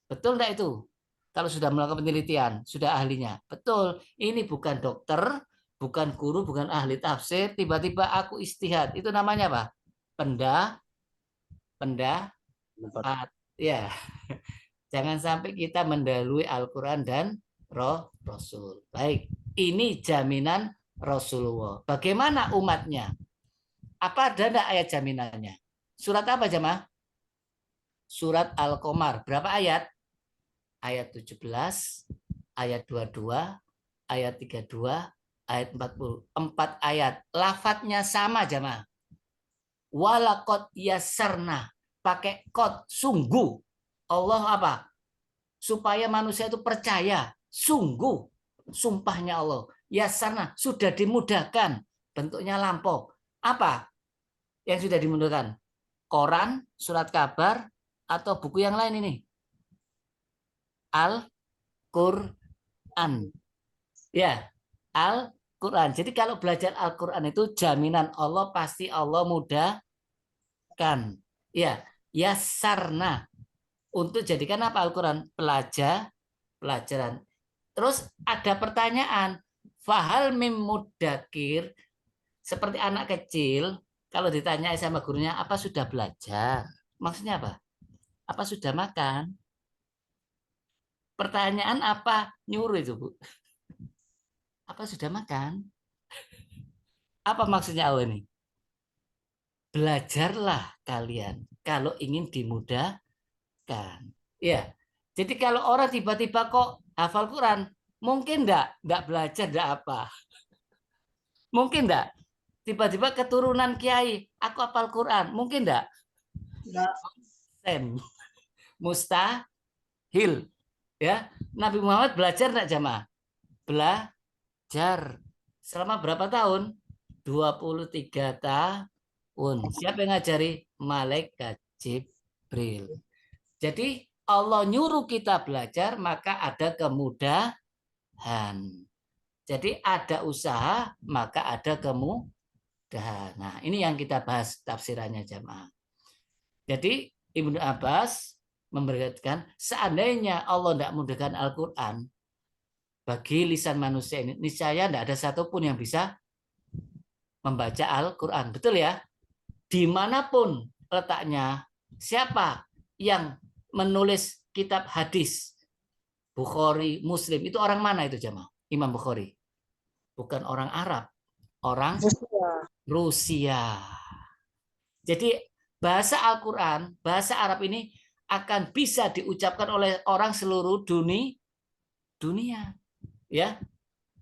Betul enggak itu? Kalau sudah melakukan penelitian, sudah ahlinya. Betul. Ini bukan dokter, bukan guru, bukan ahli tafsir. Tiba-tiba aku istihad. Itu namanya apa? Pendapat. Ya. Jangan sampai kita mendahului Al-Quran dan Rasul. Baik. Ini jaminan Rasulullah. Bagaimana umatnya? Apa ada enggak ayat jaminannya? Surat apa jemaah? Surat Al-Qamar. Berapa ayat? Ayat 17, ayat 22, ayat 32, ayat 40. 4 ayat. Lafadznya sama jemaah. Walaqad yasarna. Pakai kot. Sungguh. Allah apa? Supaya manusia itu percaya. Sungguh. Sumpahnya Allah. Yasarna. Sudah dimudahkan. Bentuknya lampau. Apa yang sudah dimudahkan? Koran, surat kabar, atau buku yang lain ini? Al-Quran. Ya, Al-Quran. Jadi kalau belajar Al-Quran itu jaminan Allah, pasti Allah mudahkan. Ya, yasarna. Untuk jadikan apa Al-Quran? Pelajaran. Terus ada pertanyaan. Fahal mim mudakir. Seperti anak kecil, kalau ditanya sama gurunya, apa sudah belajar? Maksudnya apa? Apa sudah makan? Pertanyaan apa? Nyuruh itu, Bu. Apa sudah makan? Apa maksudnya Allah ini? Belajarlah kalian kalau ingin dimudahkan. Ya. Jadi kalau orang tiba-tiba kok hafal Quran, mungkin enggak belajar, enggak apa. Mungkin enggak? Tiba-tiba keturunan kiai, aku hafal Quran, mungkin enggak? Enggak. Mustahil. Ya, Nabi Muhammad belajar enggak jamaah? Belajar. Selama berapa tahun? 23 tahun. Siapa yang ngajari? Malaikat Jibril. Jadi Allah nyuruh kita belajar, maka ada kemudahan. Jadi ada usaha, maka ada kemudahan. Nah, ini yang kita bahas tafsirannya jamaah. Jadi Ibnu Abbas memberitakan, seandainya Allah tidak mudahkan Al-Quran bagi lisan manusia ini, niscaya tidak ada satupun yang bisa membaca Al-Quran. Betul ya? Dimanapun letaknya, siapa yang menulis kitab hadis, Bukhari, Muslim, itu orang mana itu jamaah? Imam Bukhari. Bukan orang Arab, orang Rusia. Jadi bahasa Al-Quran, bahasa Arab ini akan bisa diucapkan oleh orang seluruh dunia. Ya,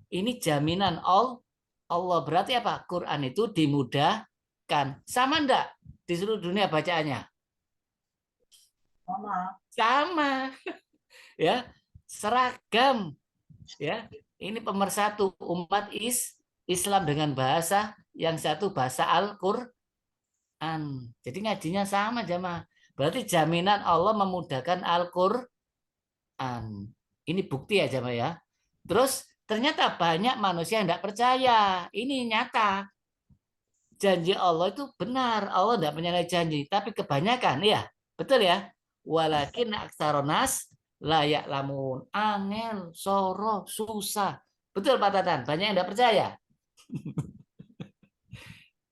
ini jaminan Allah. Berarti apa? Quran itu dimudahkan. Sama enggak di seluruh dunia bacaannya? Sama. Ya, seragam. Ya, ini pemersatu umat Islam dengan bahasa yang satu, bahasa Al-Quran. Jadi ngajinya sama jamaah. Berarti jaminan Allah memudahkan Al-Quran. Ini bukti ya jamaah ya. Terus ternyata banyak manusia yang tidak percaya. Ini nyata. Janji Allah itu benar. Allah tidak menyalahi janji. Tapi kebanyakan, ya betul ya. Walakin aksaronas layak lamun. Angel, soro, susah. Betul Pak Tatan. Banyak yang tidak percaya.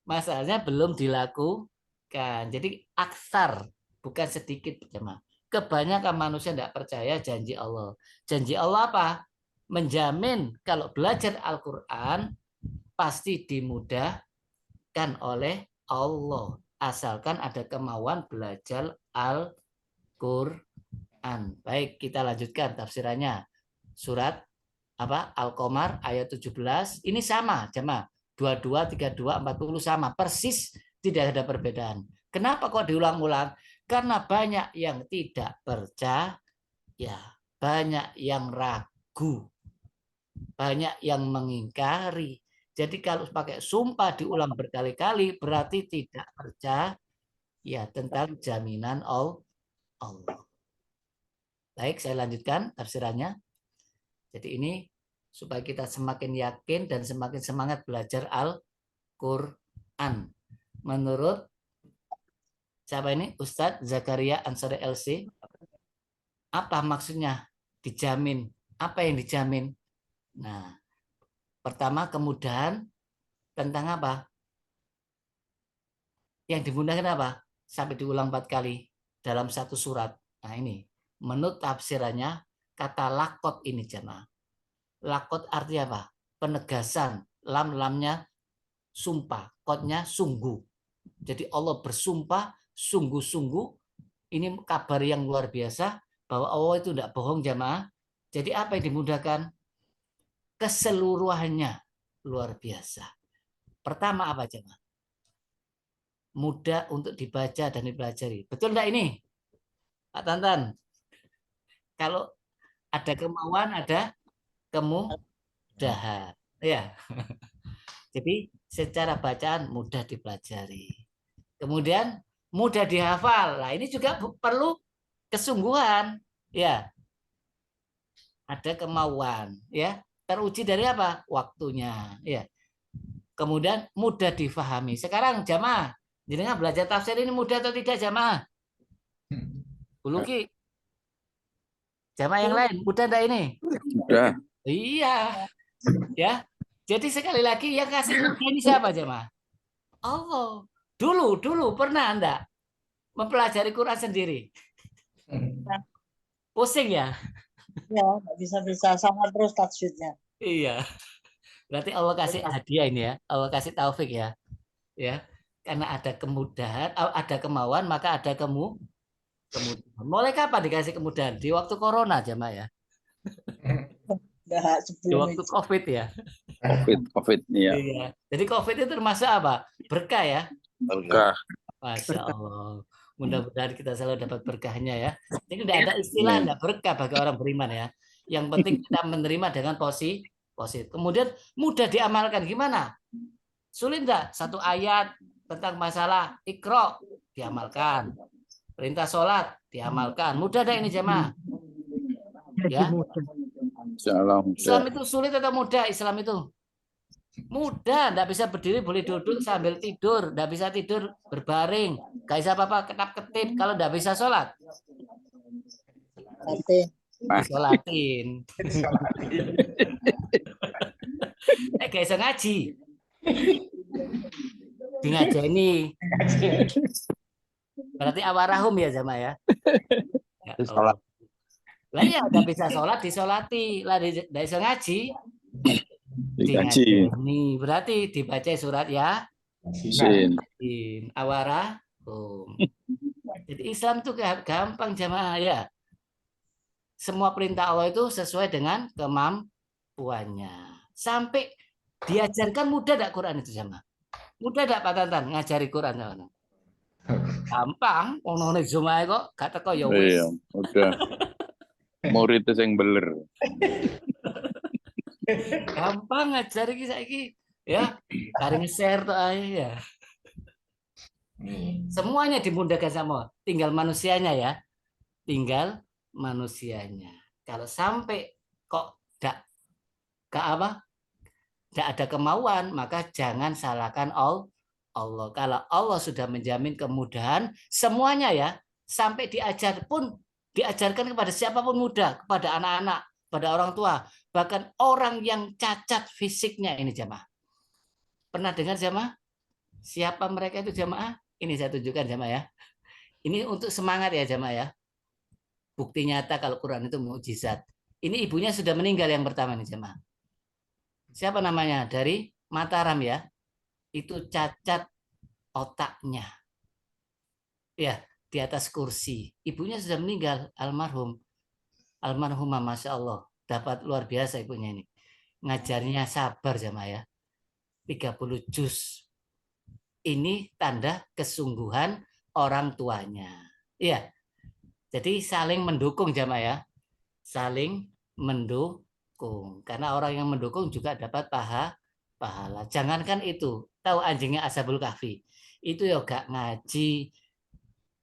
Masalahnya belum dilakukan. Jadi aksar, bukan sedikit jemaah. Kebanyakan manusia tidak percaya janji Allah. Janji Allah apa? Menjamin kalau belajar Al-Quran pasti dimudahkan oleh Allah. Asalkan ada kemauan belajar Al-Quran. Baik, kita lanjutkan tafsirannya. Surat apa? Al-Qamar ayat 17. Ini sama, jemaah. 22, 32, 40 sama. Persis, tidak ada perbedaan. Kenapa kok diulang-ulang? Karena banyak yang tidak percaya, banyak yang ragu, banyak yang mengingkari. Jadi kalau pakai sumpah diulang berkali-kali berarti tidak percaya tentang jaminan Allah. Baik, saya lanjutkan tafsirannya. Jadi ini supaya kita semakin yakin dan semakin semangat belajar Al-Quran. Menurut siapa ini? Ustadz Zakaria Ansari LC. Apa maksudnya dijamin? Apa yang dijamin? Nah, pertama kemudahan tentang apa? Yang dimudahkan apa? Sampai diulang 4 kali dalam satu surat. Nah ini, menurut tafsirannya, kata lakot ini jemaah. Lakot artinya apa? Penegasan. Lam-lamnya sumpah. Kotnya sungguh. Jadi Allah bersumpah sungguh-sungguh. Ini kabar yang luar biasa bahwa Allah itu tidak bohong jemaah. Jadi apa yang dimudahkan? Keseluruhannya luar biasa. Pertama apa jemaah? Mudah untuk dibaca dan dipelajari. Betul enggak ini? Pak Tantan? Kalau ada kemauan, ada kemudahan. Ya. Jadi secara bacaan mudah dipelajari. Kemudian mudah dihafal. Nah, ini juga perlu kesungguhan. Ya. Ada kemauan, ya. Teruji dari apa? Waktunya, ya. Kemudian mudah difahami. Sekarang jamaah, jenengan belajar tafsir ini mudah atau tidak jamaah? Buluki. Jamaah yang lain, mudah enggak ini? Udah. Iya. Ya. Jadi sekali lagi yang kasih mudah ini siapa jamaah? Allah. Dulu pernah Anda mempelajari Quran sendiri? Pusing ya? Ya, nggak bisa-bisa sama terus tajwidnya. Iya. Berarti Allah kasih hadiah ini ya. Allah kasih taufik ya. Ya. Karena ada kemudahan, ada kemauan, maka ada kemudahan. Mulai kapan dikasih kemudahan? Di waktu corona jamaah ya. Nggak Di sebelum waktu itu. Covid ya. COVID, iya. Iya. Jadi Covid itu termasuk apa? Berkah ya. Berkah. Masya Allah. Mudah-mudahan kita selalu dapat berkahnya ya. Jadi tidak ada istilah tidak berkah bagi orang beriman ya. Yang penting kita menerima dengan positif. Kemudian mudah diamalkan. Gimana? Sulit enggak? Satu ayat tentang masalah Iqra diamalkan. Perintah sholat diamalkan. Mudah dah ini jemaah. Ya. Islam itu sulit atau mudah? Islam itu mudah, enggak bisa berdiri, boleh duduk sambil tidur, enggak bisa tidur berbaring, enggak bisa apa-apa ketap-ketip. Kalau enggak bisa sholat, disolatin. Enggak bisa ngaji, di ngajeni. Berarti awarahum ya jamaah ya. Sholat. Lah ya enggak bisa sholat disolati, lah enggak bisa ngaji. Dikaji. Ini berarti dibaca surat ya. Sin. Awarahum. Jadi Islam itu gampang jamaah ya. Semua perintah Allah itu sesuai dengan kemampuannya. Sampai diajarkan mudah enggak Quran itu jamaah? Mudah enggak Pak Tantan ngajari Quran jamaah? Gampang, ono ning Zoom ae kok gak teko ya wis. Iya, udah. Murid itu yang beler. Gampang ngajari iki saiki ya. Bareng share to ae ya. Semuanya dimudahkan sama, tinggal manusianya ya. Tinggal manusianya. Kalau sampai kok enggak apa? Enggak ada kemauan, maka jangan salahkan Allah. Kalau Allah sudah menjamin kemudahan semuanya ya, sampai diajarkan kepada siapapun mudah, kepada anak-anak, pada orang tua, bahkan orang yang cacat fisiknya ini jamaah. Pernah dengar jamaah? Siapa mereka itu jamaah? Ini saya tunjukkan jamaah ya. Ini untuk semangat ya jamaah ya. Bukti nyata kalau Quran itu mukjizat. Ini ibunya sudah meninggal yang pertama nih jamaah. Siapa namanya? Dari Mataram ya. Itu cacat otaknya. Ya, di atas kursi. Ibunya sudah meninggal, almarhum. Almarhumah, Masya Allah. Dapat luar biasa ibunya ini. Ngajarnya sabar jamaah ya. 30 juz. Ini tanda kesungguhan orang tuanya. Iya. Jadi saling mendukung jamaah ya. Saling mendukung. Karena orang yang mendukung juga dapat pahala. Jangankan itu. Tahu anjingnya Ashabul Kahfi. Itu ya gak ngaji.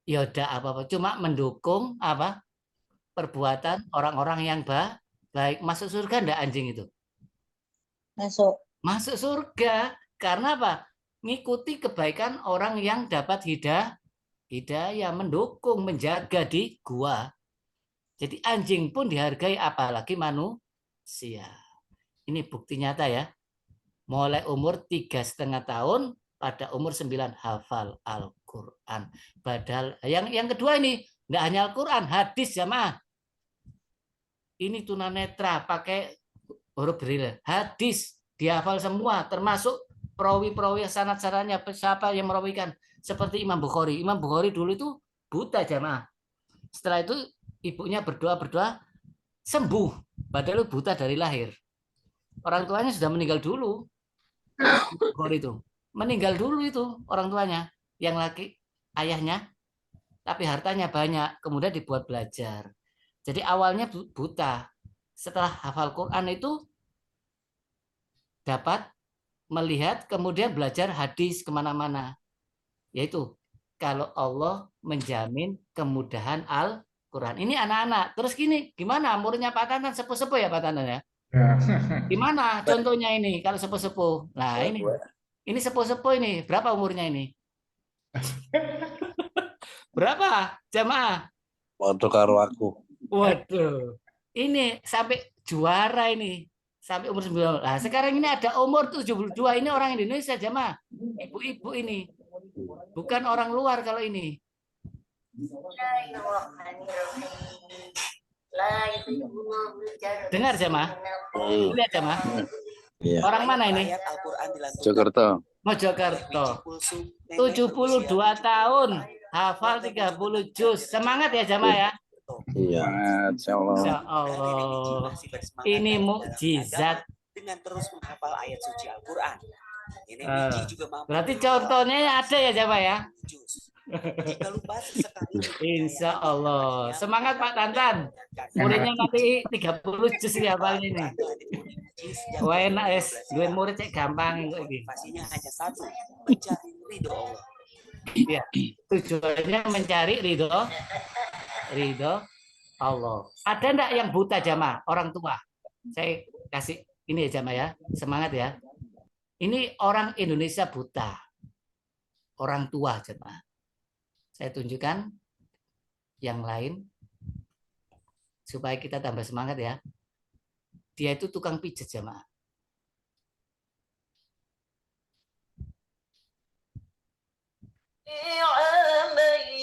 Ya udah apa-apa. Cuma mendukung apa? Perbuatan orang-orang yang Baik, masuk surga enggak anjing itu? Masuk. Masuk surga. Karena apa? Ngikuti kebaikan orang yang dapat hidayah, mendukung, menjaga di gua. Jadi anjing pun dihargai, apalagi manusia. Ini bukti nyata ya. Mulai umur 3,5 tahun, pada umur 9 hafal Al-Quran. Padahal yang kedua ini nggak hanya Al-Quran, hadis jamaah. Ini tunanetra pakai huruf Braille. Hadis dihafal semua, termasuk perawi-perawi sanad-sanadnya, siapa yang merawikan. Seperti Imam Bukhari. Imam Bukhari dulu itu buta jamaah. Setelah itu ibunya berdoa sembuh. Padahal buta dari lahir. Orang tuanya sudah meninggal dulu. Bukhari itu meninggal dulu itu orang tuanya, yang laki ayahnya, tapi hartanya banyak, kemudian dibuat belajar. Jadi awalnya buta, setelah hafal Quran itu dapat melihat, kemudian belajar hadis kemana-mana. Yaitu kalau Allah menjamin kemudahan Al-Quran. Ini anak-anak. Terus gini, gimana umurnya Pak Tantan? Sepuh-sepuh ya Pak Tantan ya? Gimana contohnya ini kalau sepuh-sepuh? Nah ini sepuh-sepuh ini. Berapa umurnya ini? Berapa jamaah? Waktu karo aku. Waduh. Ini sampai juara ini. Sampai umur 9. Nah, sekarang ini ada umur 72. Ini orang Indonesia jamaah. Ibu-ibu ini. Bukan orang luar kalau ini. Dengar jamaah? Lihat jamaah? Iya. Orang mana ini? Jakarta. Mojokerto. 72 tahun. Hafal 30 juz. Semangat ya jamaah ya. Iya. Insya Allah. Insya Allah. Ini mukjizat. Dengan terus menghafal ayat suci Al-Quran. Ini juga mampu Berarti contohnya ada ya jamaah ya. Jika lupa sesekali. Insya Allah. Semangat Pak Tantan. Muridnya nanti 30 juz ya hafalnya ini. Wah enak es. Dua murid cek gampang kok ini. Pastinya hanya satu, mencari ridho Allah. Iya. Tujuannya mencari ridho Allah. Ada enggak yang buta jamaah? Orang tua. Saya kasih ini ya jamaah ya. Semangat ya. Ini orang Indonesia buta. Orang tua jamaah. Saya tunjukkan yang lain supaya kita tambah semangat ya. Dia itu tukang pijat jamaah.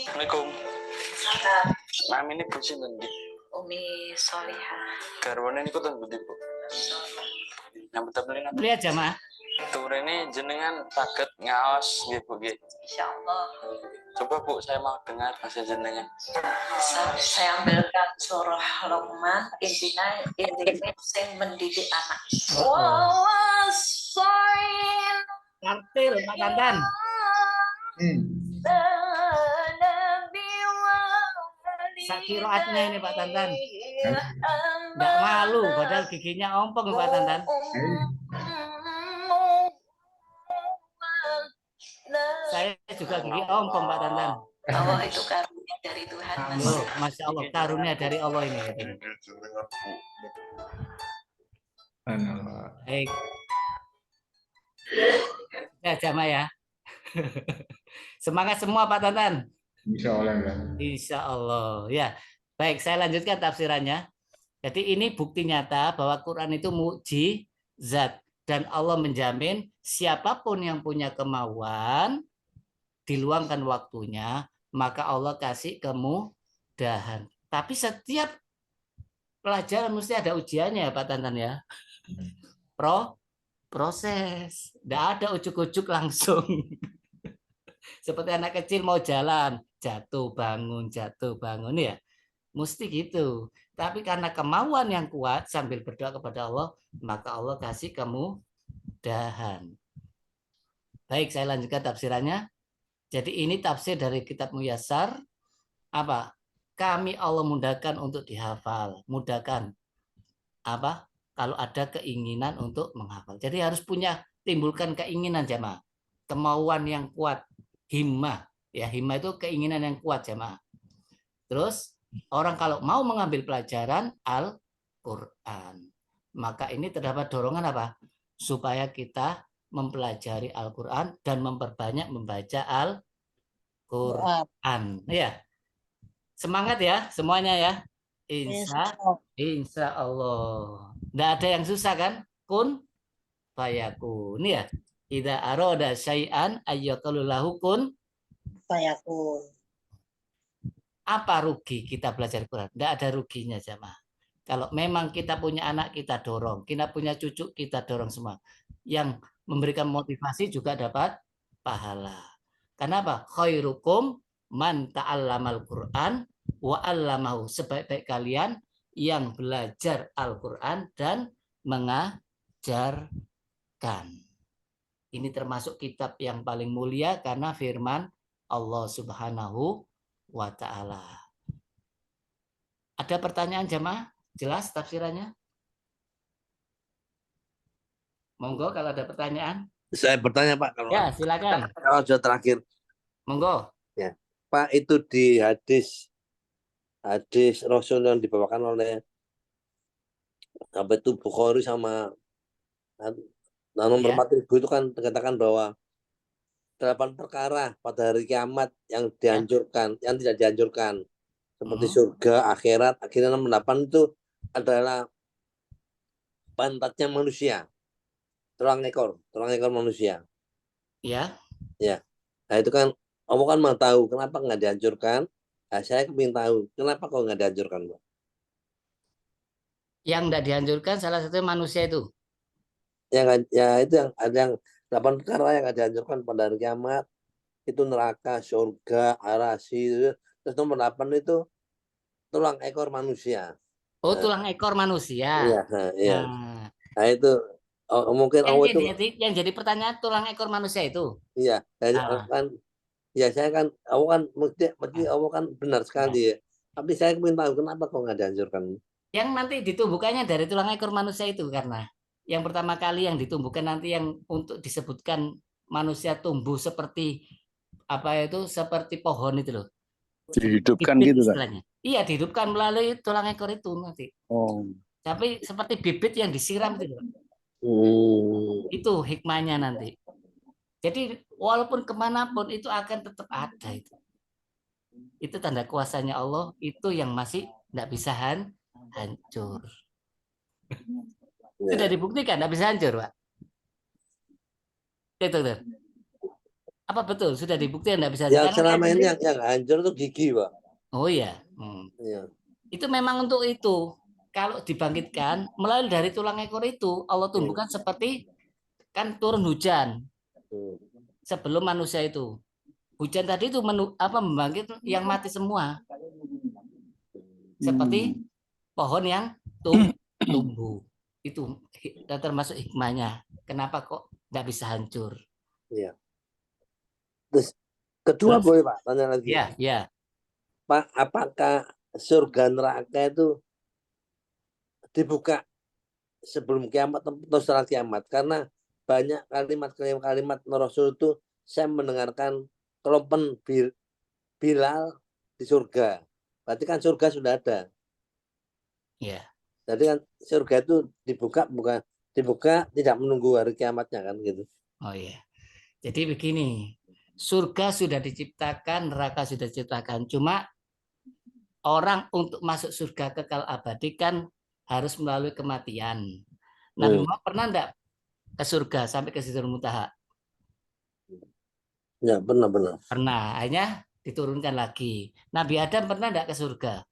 Assalamualaikum. Nama ini Bu sinten nggih? Umi Solihah. Garwane niku ten pundi, Bu? Yang betul-betul Lihat jamaah. ini jenengan saged ngaos nggih, Bu nggih. Insyaallah. Coba Bu, saya mau dengar bahasa jenengan. Saya ambilkan surah Luqman, intinya sing mendidik anak. Wawasain Kartil Pak Tantan. Sakiroatnya ini Pak Tantan. Nggak malu, padahal giginya ompong Pak Tantan. Saya juga gigi ompong Pak Tantan. Oh, itu karunia dari Tuhan, Mas. Oh, Masya Allah, karunia dari Allah ini. Baik. Ya jamaah ya. Semangat semua Pak Tantan. Insya Allah ya. Insya Allah ya. Baik, saya lanjutkan tafsirannya. Jadi ini bukti nyata bahwa Quran itu mukjizat dan Allah menjamin siapapun yang punya kemauan diluangkan waktunya, maka Allah kasih kemudahan. Tapi setiap pelajaran mesti ada ujiannya ya Pak Tantan ya. Proses. Tidak ada ujuk-ujuk langsung. Seperti anak kecil mau jalan, jatuh bangun ya. Mesti gitu. Tapi karena kemauan yang kuat sambil berdoa kepada Allah, maka Allah kasih kemudahan. Baik, saya lanjutkan tafsirannya. Jadi ini tafsir dari kitab Muyassar. Apa? Kami Allah mudahkan untuk dihafal. Mudahkan. Apa? Kalau ada keinginan untuk menghafal. Jadi harus timbulkan keinginan jamaah. Kemauan yang kuat. Himmah. Ya, himmah itu keinginan yang kuat jamaah. Terus orang kalau mau mengambil pelajaran Quran. Maka ini terdapat dorongan apa? Supaya kita mempelajari Al-Quran dan memperbanyak membaca Al-Quran. Ya, semangat ya semuanya ya. Insya Allah. Nggak ada yang susah kan? Kun fayakun ya. Idza arada syai'an ayyaqulu lahu kun Fayakun. apa rugi kita belajar Quran? Nggak ada ruginya jamaah. Kalau memang kita punya anak kita dorong, kita punya cucu kita dorong semua. Yang memberikan motivasi juga dapat pahala. Kenapa? Khairukum man ta'allamal Quran wa 'allamahu. Sebaik-baik kalian yang belajar Al-Quran dan mengajarkan. Ini termasuk kitab yang paling mulia karena firman Allah Subhanahu wa ta'ala. Ada pertanyaan jemaah? Jelas tafsirannya? Monggo kalau ada pertanyaan. Saya bertanya Pak, kalau Ya, silakan. kalau sudah terakhir, Monggo. Pak, itu di hadis Rasul yang dibawakan oleh apa itu Bukhari sama nomor Ya. 4000 itu kan dikatakan bahwa 8 perkara pada hari kiamat yang dianjurkan, yang tidak dianjurkan, seperti surga, akhirat. Akhirnya nomor 8 itu adalah pantatnya manusia, tulang ekor manusia. Ya. Nah itu kan kamu kan mau tahu kenapa nggak dianjurkan. Nah, saya ingin tahu kenapa kok nggak dianjurkan, Pak? Yang tidak dianjurkan salah satu manusia itu. Ya itu yang ada yang 8 perkara yang nggak dianjurkan pada hari kiamat, itu neraka, surga, arasi. Terus nomor 8 itu tulang ekor manusia. Oh, tulang ekor manusia. Iya. Nah, Nah itu mungkin Allah itu. yang jadi pertanyaan tulang ekor manusia itu. Iya. Jadi kan, ya saya kan, Allah kan mesti Allah kan benar sekali ya. Tapi saya ingin tahu kenapa kok nggak dianjurkan. Yang nanti ditumbuhkannya dari tulang ekor manusia itu karena yang pertama kali yang ditumbuhkan nanti yang untuk disebutkan manusia tumbuh seperti apa itu seperti pohon itu loh. Dihidupkan Bibit gitu kan? istilahnya. Iya, dihidupkan melalui tulang ekor itu nanti. Oh. Tapi seperti bibit yang disiram itu loh. Itu hikmahnya nanti. Jadi walaupun kemanapun itu akan tetap ada itu. Itu tanda kuasanya Allah. Itu yang masih tidak bisa hancur. Sudah dibuktikan tidak bisa hancur, Pak. Itu tuh. Apa betul sudah dibuktikan tidak bisa hancur? Ya selama ini yang hancur itu gigi, Pak. Oh iya. Iya. Itu memang untuk itu. Kalau dibangkitkan melalui dari tulang ekor itu Allah tumbuhkan seperti kan turun hujan sebelum manusia itu. Hujan tadi itu membangkit yang mati semua. Seperti pohon yang tumbuh. Itu termasuk hikmahnya. Kenapa kok nggak bisa hancur? Iya. Terus kedua boleh Pak tanya lagi. Iya. Pak, apakah surga neraka itu dibuka sebelum kiamat atau setelah kiamat? Karena banyak kalimat Rasul itu saya mendengarkan kelompen Bilal di surga. Berarti kan surga sudah ada. Iya. Jadi kan surga itu dibuka tidak menunggu hari kiamatnya kan gitu. Oh iya. Jadi begini, surga sudah diciptakan, neraka sudah diciptakan. Cuma orang untuk masuk surga kekal abadi kan harus melalui kematian. Nabi Muhammad pernah enggak ke surga sampai ke Sidratul Muntaha? Ya, benar. Pernah, akhirnya diturunkan lagi. Nabi Adam pernah enggak ke surga?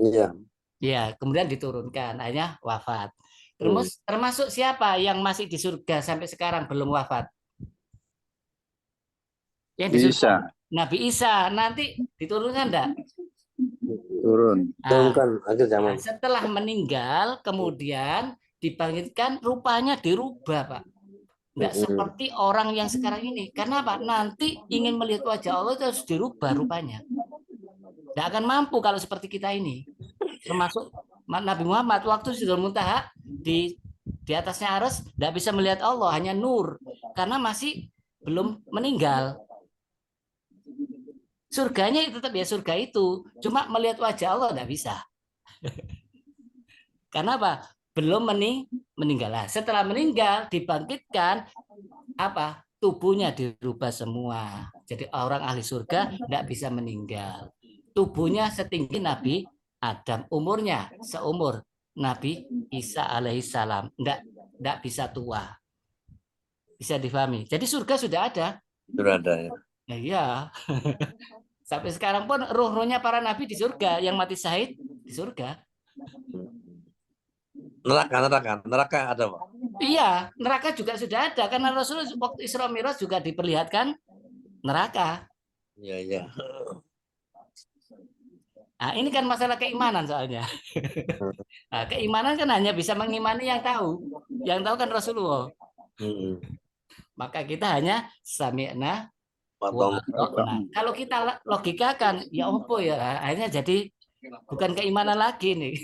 Iya. Ya, kemudian diturunkan, akhirnya wafat. Termasuk siapa yang masih di surga sampai sekarang belum wafat? Yang di surga? Nabi Isa, nanti diturunkan enggak? Turun. Turunkan akhir zaman. Setelah meninggal, kemudian dibangkitkan, rupanya dirubah, Pak. Enggak seperti orang yang sekarang ini. Karena apa? Nanti ingin melihat wajah Allah itu harus dirubah rupanya. Enggak akan mampu kalau seperti kita ini. Termasuk Nabi Muhammad waktu Sidratul Muntaha di atasnya Arsy enggak bisa melihat Allah, hanya nur karena masih belum meninggal. Surganya itu tetap ya surga itu, cuma melihat wajah Allah enggak bisa. Karena apa? Belum meninggal. Nah, setelah meninggal dibangkitkan apa? Tubuhnya dirubah semua. Jadi orang ahli surga tidak bisa meninggal. Tubuhnya setinggi Nabi Adam, umurnya seumur Nabi Isa alaihissalam. Tidak bisa tua. Bisa difahami. Jadi surga sudah ada. Sudah ada ya. Ya, iya. Sampai sekarang pun ruh-ruhnya para nabi di surga, yang mati syahid di surga. Neraka ada Pak. Iya, neraka juga sudah ada karena Rasulullah waktu Isra Mi'raj juga diperlihatkan neraka. Iya, iya. Nah, ini kan masalah keimanan soalnya. Nah, keimanan kan hanya bisa mengimani yang tahu. Yang tahu kan Rasulullah. Maka kita hanya sami'na wa ata'na. Kalau kita logikakan, ya opo ya, akhirnya jadi bukan keimanan lagi nih.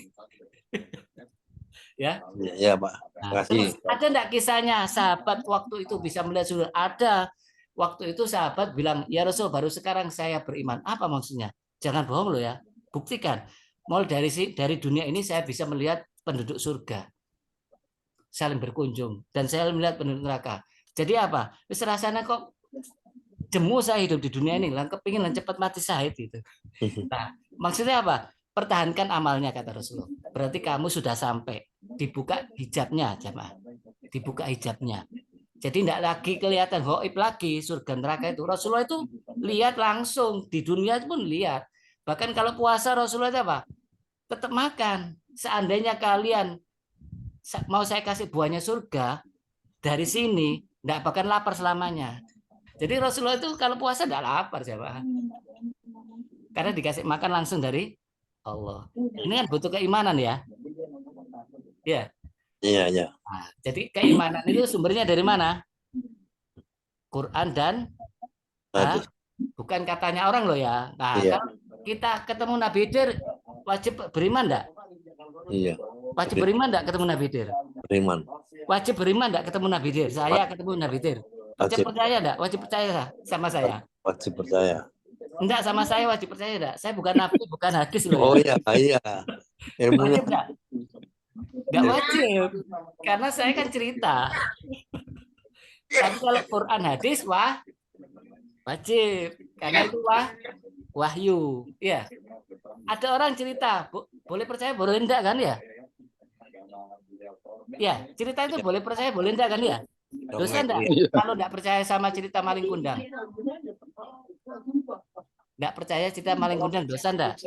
Ya. Iya, Pak. Nah, terus ada enggak kisahnya sahabat waktu itu bisa melihat surga? Ada. Waktu itu sahabat bilang, "Ya Rasul, baru sekarang saya beriman." Apa maksudnya? Jangan bohong loh ya. Buktikan. Mulai dari dunia ini saya bisa melihat penduduk surga. Saling berkunjung dan saya melihat penduduk neraka. Jadi apa? Wis rasanya kok jemu saya hidup di dunia ini, kepingin cepat mati syahid gitu. Nah, maksudnya apa? Pertahankan amalnya kata Rasulullah. Berarti kamu sudah sampai. Dibuka hijabnya, jamaah. Dibuka hijabnya. Jadi tidak lagi kelihatan gaib lagi surga neraka itu. Rasulullah itu lihat langsung di dunia pun lihat. Bahkan kalau puasa Rasulullah itu apa? Tetap makan. Seandainya kalian mau saya kasih buahnya surga dari sini, tidak bakal lapar selamanya. Jadi Rasulullah itu kalau puasa tidak lapar, jamaah. Karena dikasih makan langsung dari Allah. Ini kan butuh keimanan ya. Ya. Iya, iya. Nah, jadi keimanan itu sumbernya dari mana? Quran dan bukan katanya orang loh ya. Nah, Iya. kalau kita ketemu Nabi Khidir wajib beriman enggak? Iya. Wajib beriman enggak ketemu Nabi Khidir? Beriman. Wajib beriman enggak ketemu Nabi Khidir? Saya ketemu Nabi Khidir. Wajib Wajib. percaya enggak? Wajib percaya sama saya? Wajib percaya. Enggak, sama saya wajib percaya enggak? Saya bukan nabi, bukan hadis loh. Oh iya, iya. Ilmunya Wajib enggak? Enggak wajib. Karena saya kan cerita. Tapi kalau Quran hadis wajib. Karena itu wahyu. Ya. Ada orang cerita, boleh percaya boleh enggak kan ya? Ya, cerita itu boleh percaya boleh enggak kan ya? Dosa enggak? Kalau enggak percaya sama cerita maling kundang. Enggak percaya cerita maling kundang, dosa enggak?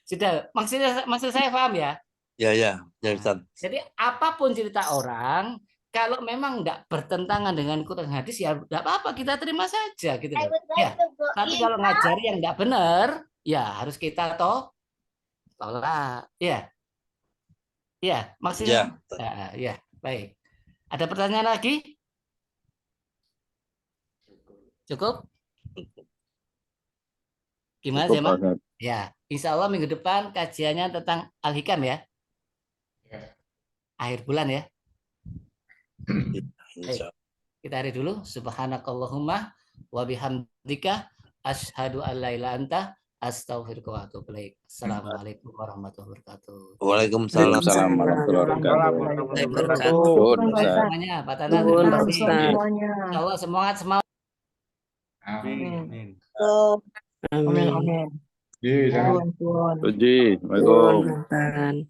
Sudah, maksud saya paham ya? Ya, ya, ya Ustaz. Jadi apapun cerita orang, kalau memang enggak bertentangan dengan Quran hadis ya enggak apa-apa, kita terima saja gitu loh. Ya. Tapi kalau ngajari yang enggak benar, ya harus kita tolak. Ya. Ya, maksudnya ya, baik. Ada pertanyaan lagi? Cukup? Gimana sih, Mas? Ya, insya Allah minggu depan kajiannya tentang Al-Hikam ya. Akhir bulan ya. Baik. Kita hari dulu. Subhanakallahumma wa bihamdika asyhadu an la ilaha illa anta astaghfiruka wa atubu ilaik. Assalamualaikum warahmatullahi wabarakatuh. Waalaikumsalam. Waalaikumsalam warahmatullahi wabarakatuh. Semuanya, Pak Tanah, terima kasih. Insya Allah semangat. Amin. Amin. Puji, Waalaikumsalam. Amin.